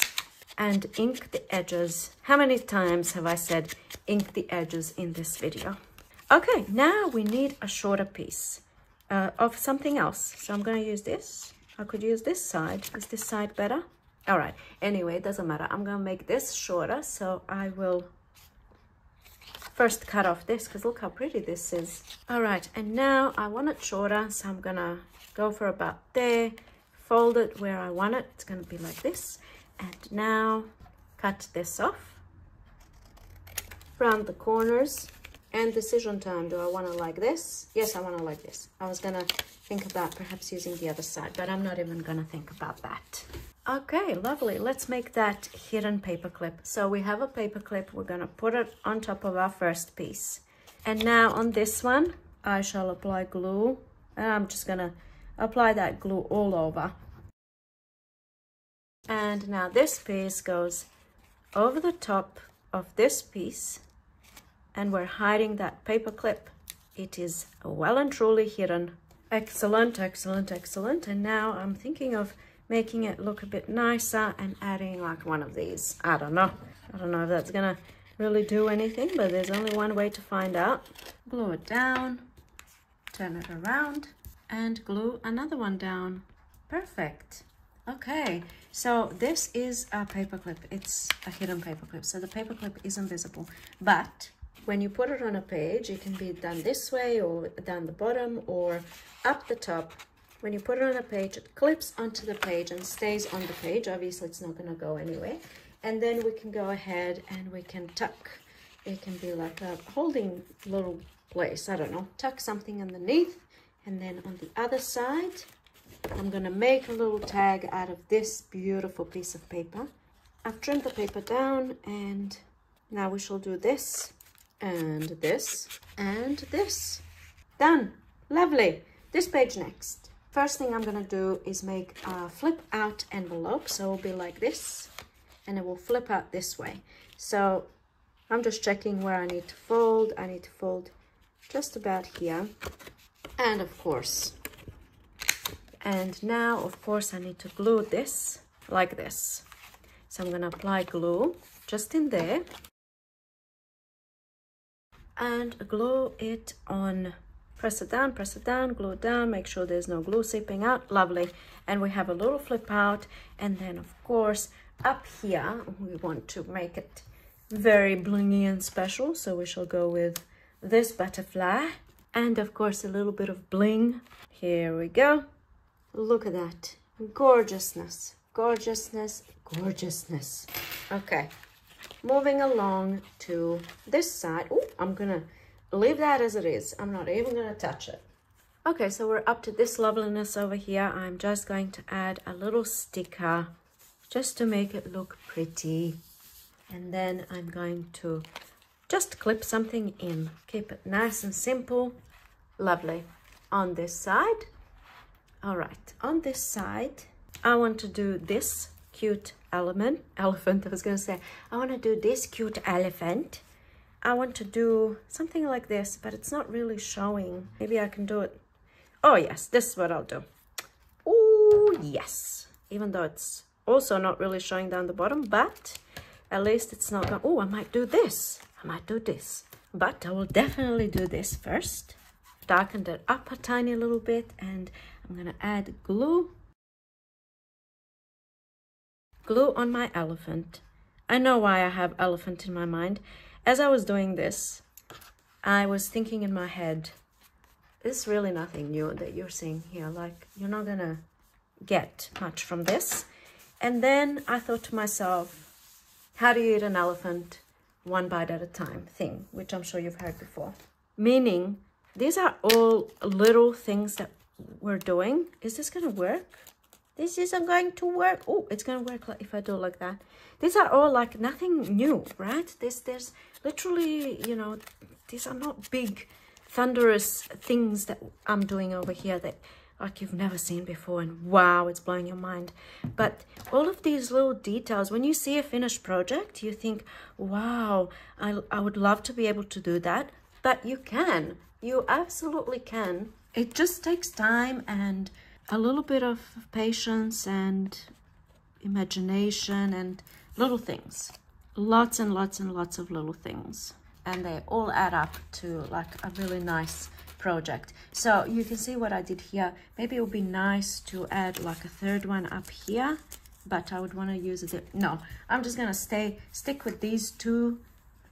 and ink the edges. How many times have I said ink the edges in this video? Okay, now we need a shorter piece of something else. So I'm going to use this. I could use this side. Is this side better? All right. Anyway, it doesn't matter. I'm going to make this shorter. So I will first cut off this because look how pretty this is. All right. And now I want it shorter. So I'm going to go for about there. Fold it where I want it. It's going to be like this. And now cut this off. Round the corners. And decision time. Do I want to like this? Yes, I want to like this. I was going to think about perhaps using the other side, but I'm not even going to think about that. Okay, lovely. Let's make that hidden paper clip. So we have a paper clip. We're going to put it on top of our first piece. And now on this one, I shall apply glue. And I'm just going to apply that glue all over. And now this piece goes over the top of this piece. And we're hiding that paper clip. It is well and truly hidden. Excellent, excellent, excellent. And now I'm thinking of making it look a bit nicer and adding like one of these. I don't know if that's gonna really do anything, but there's only one way to find out. Glue it down, turn it around, and glue another one down. Perfect. Okay, so this is a paper clip. It's a hidden paper clip. So the paper clip is invisible, but when you put it on a page, it can be done this way or down the bottom or up the top. When you put it on a page, it clips onto the page and stays on the page. Obviously, it's not going to go anywhere. And then we can go ahead and we can tuck. It can be like a holding little place. I don't know. Tuck something underneath. And then on the other side, I'm going to make a little tag out of this beautiful piece of paper. I've trimmed the paper down and now we shall do this. And this, and this. Done. Lovely. This page next. First thing I'm going to do is make a flip out envelope. So it will be like this. And it will flip out this way. So I'm just checking where I need to fold. I need to fold just about here. And of course. And now, of course, I need to glue this like this. So I'm going to apply glue just in there. And glue it on. Press it down, glue it down, make sure there's no glue seeping out. Lovely. And we have a little flip out. And then, of course, up here, we want to make it very blingy and special. So we shall go with this butterfly. And, of course, a little bit of bling. Here we go. Look at that. Gorgeousness, gorgeousness, gorgeousness. Okay. Moving along to this side. Oh, I'm gonna leave that as it is. I'm not even gonna touch it. Okay, so we're up to this loveliness over here. I'm just going to add a little sticker just to make it look pretty. And then I'm going to just clip something in. Keep it nice and simple. Lovely. On this side. All right, on this side, I want to do this cute elephant, I was gonna say. I want to do this cute elephant. I want to do something like this, but it's not really showing. Maybe I can do it. Oh yes, this is what I'll do. Oh yes, even though it's also not really showing down the bottom, but at least it's not going. Oh, I might do this. I might do this, but I will definitely do this first. Darkened it up a tiny little bit, and I'm gonna add glue. Glue on my elephant. I know why I have elephant in my mind. As I was doing this, I was thinking in my head, it's really nothing new that you're seeing here. Like, you're not gonna get much from this. And then I thought to myself, how do you eat an elephant? One bite at a time thing, which I'm sure you've heard before. Meaning, these are all little things that we're doing. Is this gonna work? This isn't going to work. Oh, it's going to work if I do it like that. These are all like nothing new, right? There's literally, you know, these are not big, thunderous things that I'm doing over here that like you've never seen before, and wow, it's blowing your mind. But all of these little details, when you see a finished project, you think, wow, I would love to be able to do that. But you can. You absolutely can. It just takes time and a little bit of patience and imagination and little things. Lots and lots and lots of little things. And they all add up to like a really nice project. So you can see what I did here. Maybe it would be nice to add like a third one up here, but I would want to use it. No, I'm just gonna stick with these two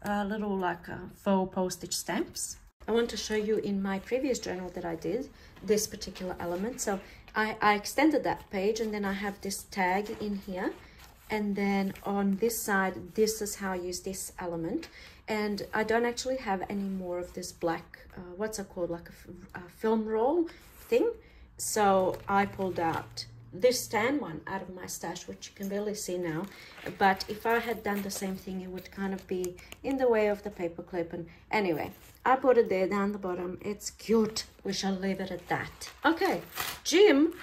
little like faux postage stamps. I want to show you in my previous journal that I did this particular element. So I extended that page, and then I have this tag in here, and then on this side, this is how I use this element. And I don't actually have any more of this black, what's it called, like a film roll thing. So I pulled out this tan one out of my stash, which you can barely see now. But if I had done the same thing, it would kind of be in the way of the paper clip. And anyway, I put it there down the bottom. It's cute. We shall leave it at that. Okay, gym.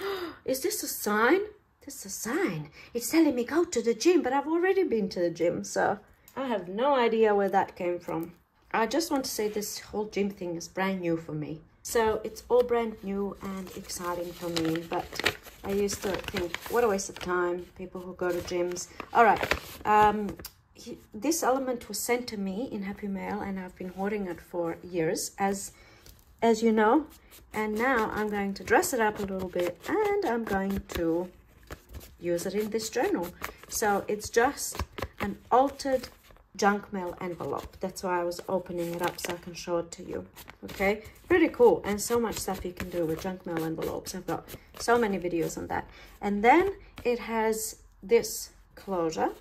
Is this a sign? This is a sign. It's telling me go to the gym, but I've already been to the gym, so I have no idea where that came from. I just want to say this whole gym thing is brand new for me. So it's all brand new and exciting for me, but I used to think, what a waste of time, people who go to gyms. All right, this element was sent to me in Happy Mail, and I've been hoarding it for years, as you know. And now I'm going to dress it up a little bit, and I'm going to use it in this journal. So it's just an altered junk mail envelope. That's why I was opening it up, so I can show it to you. Okay, pretty cool, and so much stuff you can do with junk mail envelopes. I've got so many videos on that. And then it has this closure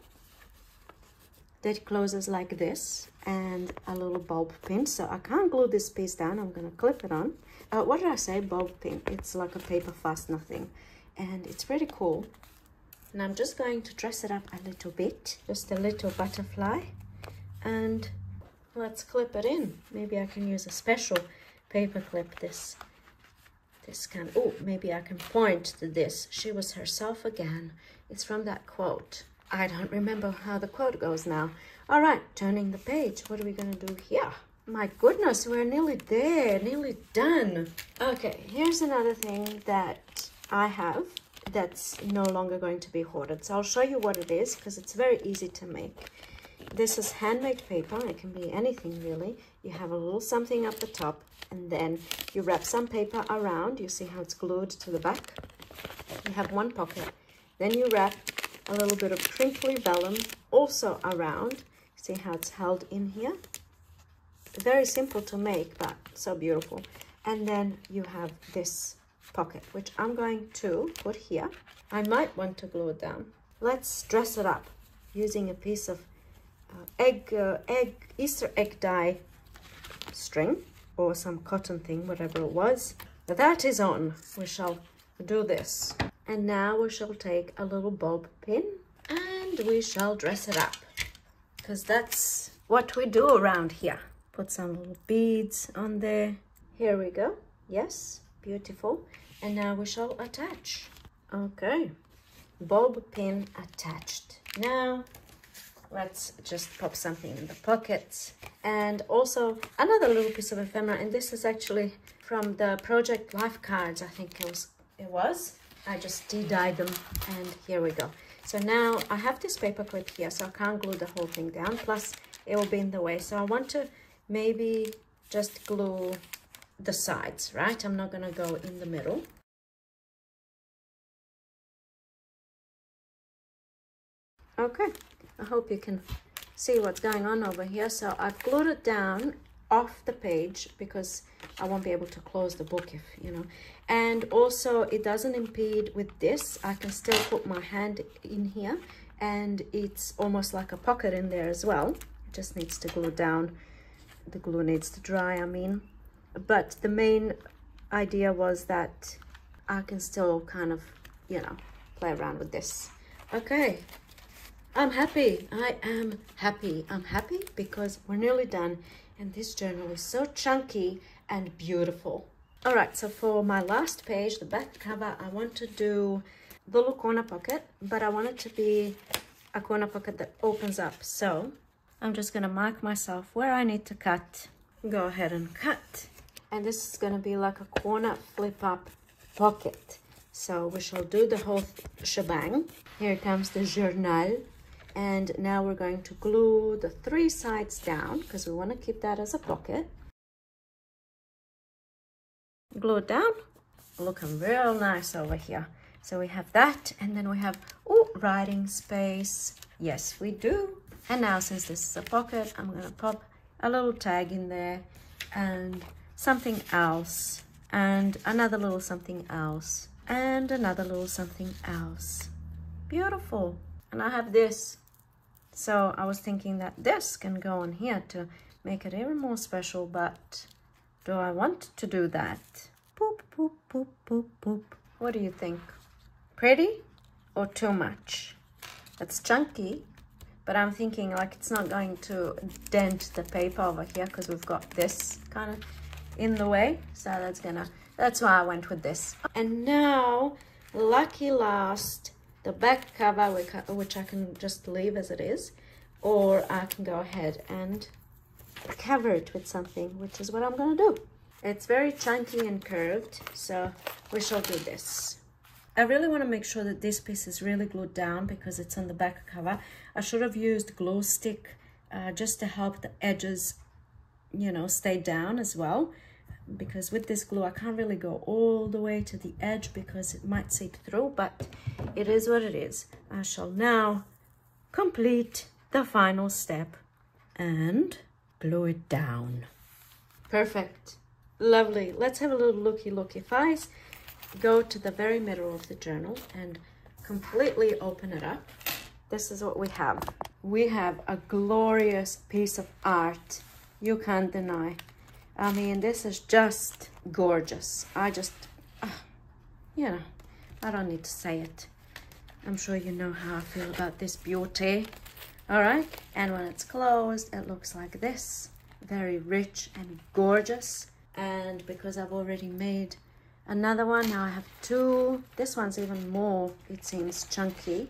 that closes like this, and a little bulb pin. So I can't glue this piece down. I'm gonna clip it on. What did I say? Bulb pin. It's like a paper fastener thing, and it's pretty cool. And I'm just going to dress it up a little bit, just a little butterfly, and let's clip it in. Maybe I can use a special paper clip. This kind of, oh, maybe I can point to this. She was herself again. It's from that quote. I don't remember how the quote goes now. All right, turning the page. What are we gonna do here? My goodness, we're nearly there, nearly done. Okay, here's another thing that I have that's no longer going to be hoarded. So I'll show you what it is, because it's very easy to make. This is handmade paper. It can be anything really. You have a little something up the top, and then you wrap some paper around. You see how it's glued to the back? You have one pocket. Then you wrap a little bit of crinkly vellum also around. See how it's held in here? Very simple to make, but so beautiful. And then you have this pocket, which I'm going to put here. I might want to glue it down. Let's dress it up using a piece of Easter egg dye string, or some cotton thing, whatever it was. That is on. We shall do this. And now we shall take a little bob pin and we shall dress it up, because that's what we do around here. Put some little beads on there. Here we go. Yes, beautiful. And now we shall attach. Okay, bob pin attached. Now let's just pop something in the pockets. And also another little piece of ephemera, and this is actually from the project life cards, I think it was. I just de-dyed them, and here we go. So now I have this paper clip here, so I can't glue the whole thing down, plus it will be in the way. So I want to maybe just glue the sides, right? I'm not gonna go in the middle. Okay, I hope you can see what's going on over here. So I've glued it down off the page because I won't be able to close the book, if you know. And also it doesn't impede with this. I can still put my hand in here, and it's almost like a pocket in there as well. It just needs to glue down. The glue needs to dry, I mean. But the main idea was that I can still kind of, you know, play around with this. Okay, I'm happy. I am happy. I'm happy because we're nearly done, and this journal is so chunky and beautiful. All right, so for my last page, the back cover, I want to do the little corner pocket, but I want it to be a corner pocket that opens up. So I'm just going to mark myself where I need to cut. Go ahead and cut. And this is going to be like a corner flip up pocket. So we shall do the whole shebang. Here comes the journal. And now we're going to glue the 3 sides down because we want to keep that as a pocket. Glue it down. Looking real nice over here. So we have that, and then we have, oh, writing space. Yes, we do. And now since this is a pocket, I'm gonna pop a little tag in there and something else and another little something else and another little something else. Beautiful. And I have this. So I was thinking that this can go in here to make it even more special, but do I want to do that? Boop, boop, boop, boop, boop. What do you think? Pretty or too much? It's chunky, but I'm thinking like it's not going to dent the paper over here because we've got this kind of in the way. So that's why I went with this. And now, lucky last, the back cover, which I can just leave as it is, or I can go ahead and cover it with something, which is what I'm gonna do. It's very chunky and curved, so we shall do this. I really want to make sure that this piece is really glued down because it's on the back cover. I should have used glue stick just to help the edges, you know, stay down as well. Because with this glue, I can't really go all the way to the edge because it might seep through, but it is what it is. I shall now complete the final step and glue it down. Perfect. Lovely. Let's have a little looky. If I go to the very middle of the journal and completely open it up, this is what we have. We have a glorious piece of art. You can't deny. I mean, this is just gorgeous. You know, I don't need to say it. I'm sure you know how I feel about this beauty. All right. And when it's closed, it looks like this. Very rich and gorgeous. And because I've already made another one, now I have 2. This one's even more, it seems, chunky.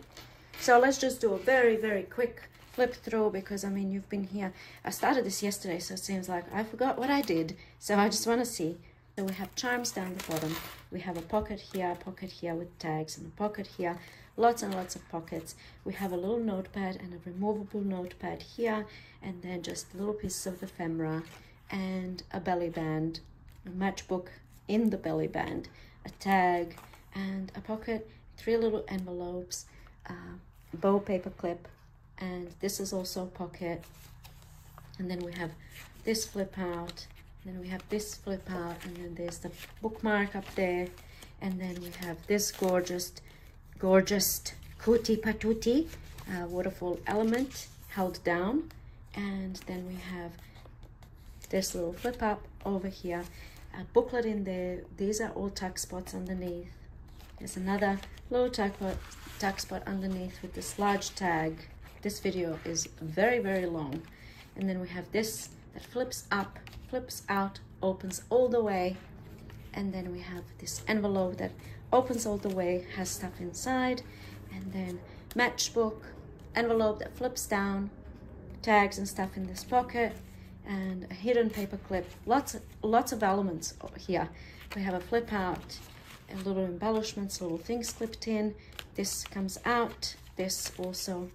So let's just do a very, very quick flip through because, I mean, you've been here. I started this yesterday, so it seems like I forgot what I did. So I just want to see. So we have charms down the bottom. We have a pocket here with tags, and a pocket here. Lots and lots of pockets. We have a little notepad and a removable notepad here, and then just little pieces of ephemera and a belly band, a matchbook in the belly band, a tag, and a pocket, 3 little envelopes, bow paper clip, and this is also a pocket. And then we have this flip out, then we have this flip out, and then there's the bookmark up there, and then we have this gorgeous cootie patootie waterfall element held down, and then we have this little flip up over here, a booklet in there. These are all tuck spots underneath. There's another little tuck spot underneath with this large tag. This video is very, very long. And then we have this that flips up, flips out, opens all the way. And then we have this envelope that opens all the way, has stuff inside. And then matchbook, envelope that flips down, tags and stuff in this pocket, and a hidden paper clip. Lots of elements here. We have a flip out, and little embellishments, little things clipped in. This comes out. This also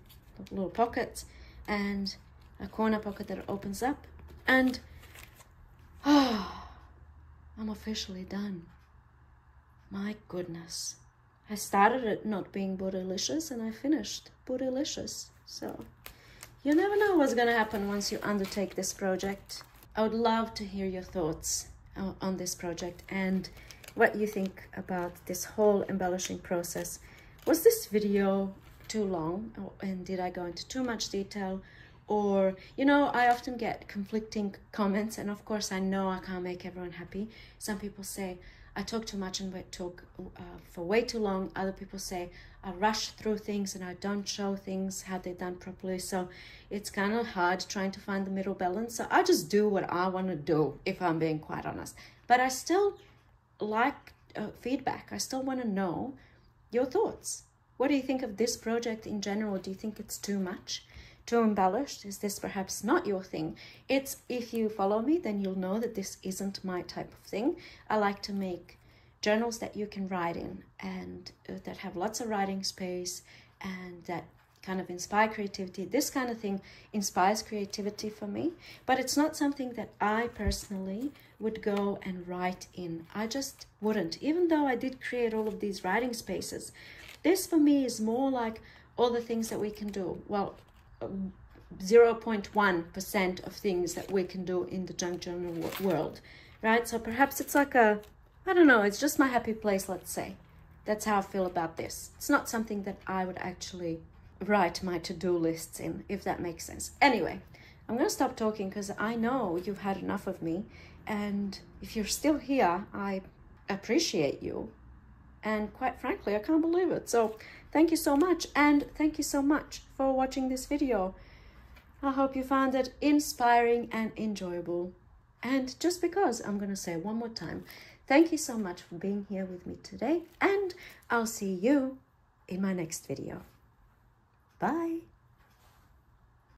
little pockets, and a corner pocket that opens up. And I'm officially done. My goodness. I started it not being bootylicious and I finished bootylicious. So you never know what's gonna happen once you undertake this project. I would love to hear your thoughts on this project and what you think about this whole embellishing process. Was this video too long, and did I go into too much detail? Or, you know, I often get conflicting comments, and of course I know I can't make everyone happy. Some people say I talk too much and talk for way too long. Other people say I rush through things and I don't show things how they're done properly. So it's kind of hard trying to find the middle balance. So I just do what I want to do, if I'm being quite honest. But I still like feedback. I still want to know your thoughts. What do you think of this project in general? Do you think it's too much? Too embellished? Is this perhaps not your thing? If you follow me, then you'll know that this isn't my type of thing. I like to make journals that you can write in, and that have lots of writing space, and that kind of inspire creativity. This kind of thing inspires creativity for me, but it's not something that I personally would go and write in. I just wouldn't, even though I did create all of these writing spaces. This for me is more like all the things that we can do. Well, 0.1% of things that we can do in the junk journal world, right? So perhaps it's like I don't know, it's just my happy place, let's say. That's how I feel about this. It's not something that I would actually write my to-do lists in, if that makes sense. Anyway, I'm going to stop talking because I know you've had enough of me. And if you're still here, I appreciate you. And quite frankly, I can't believe it. So thank you so much. And thank you so much for watching this video. I hope you found it inspiring and enjoyable. And just because, I'm going to say one more time, thank you so much for being here with me today. And I'll see you in my next video. Bye.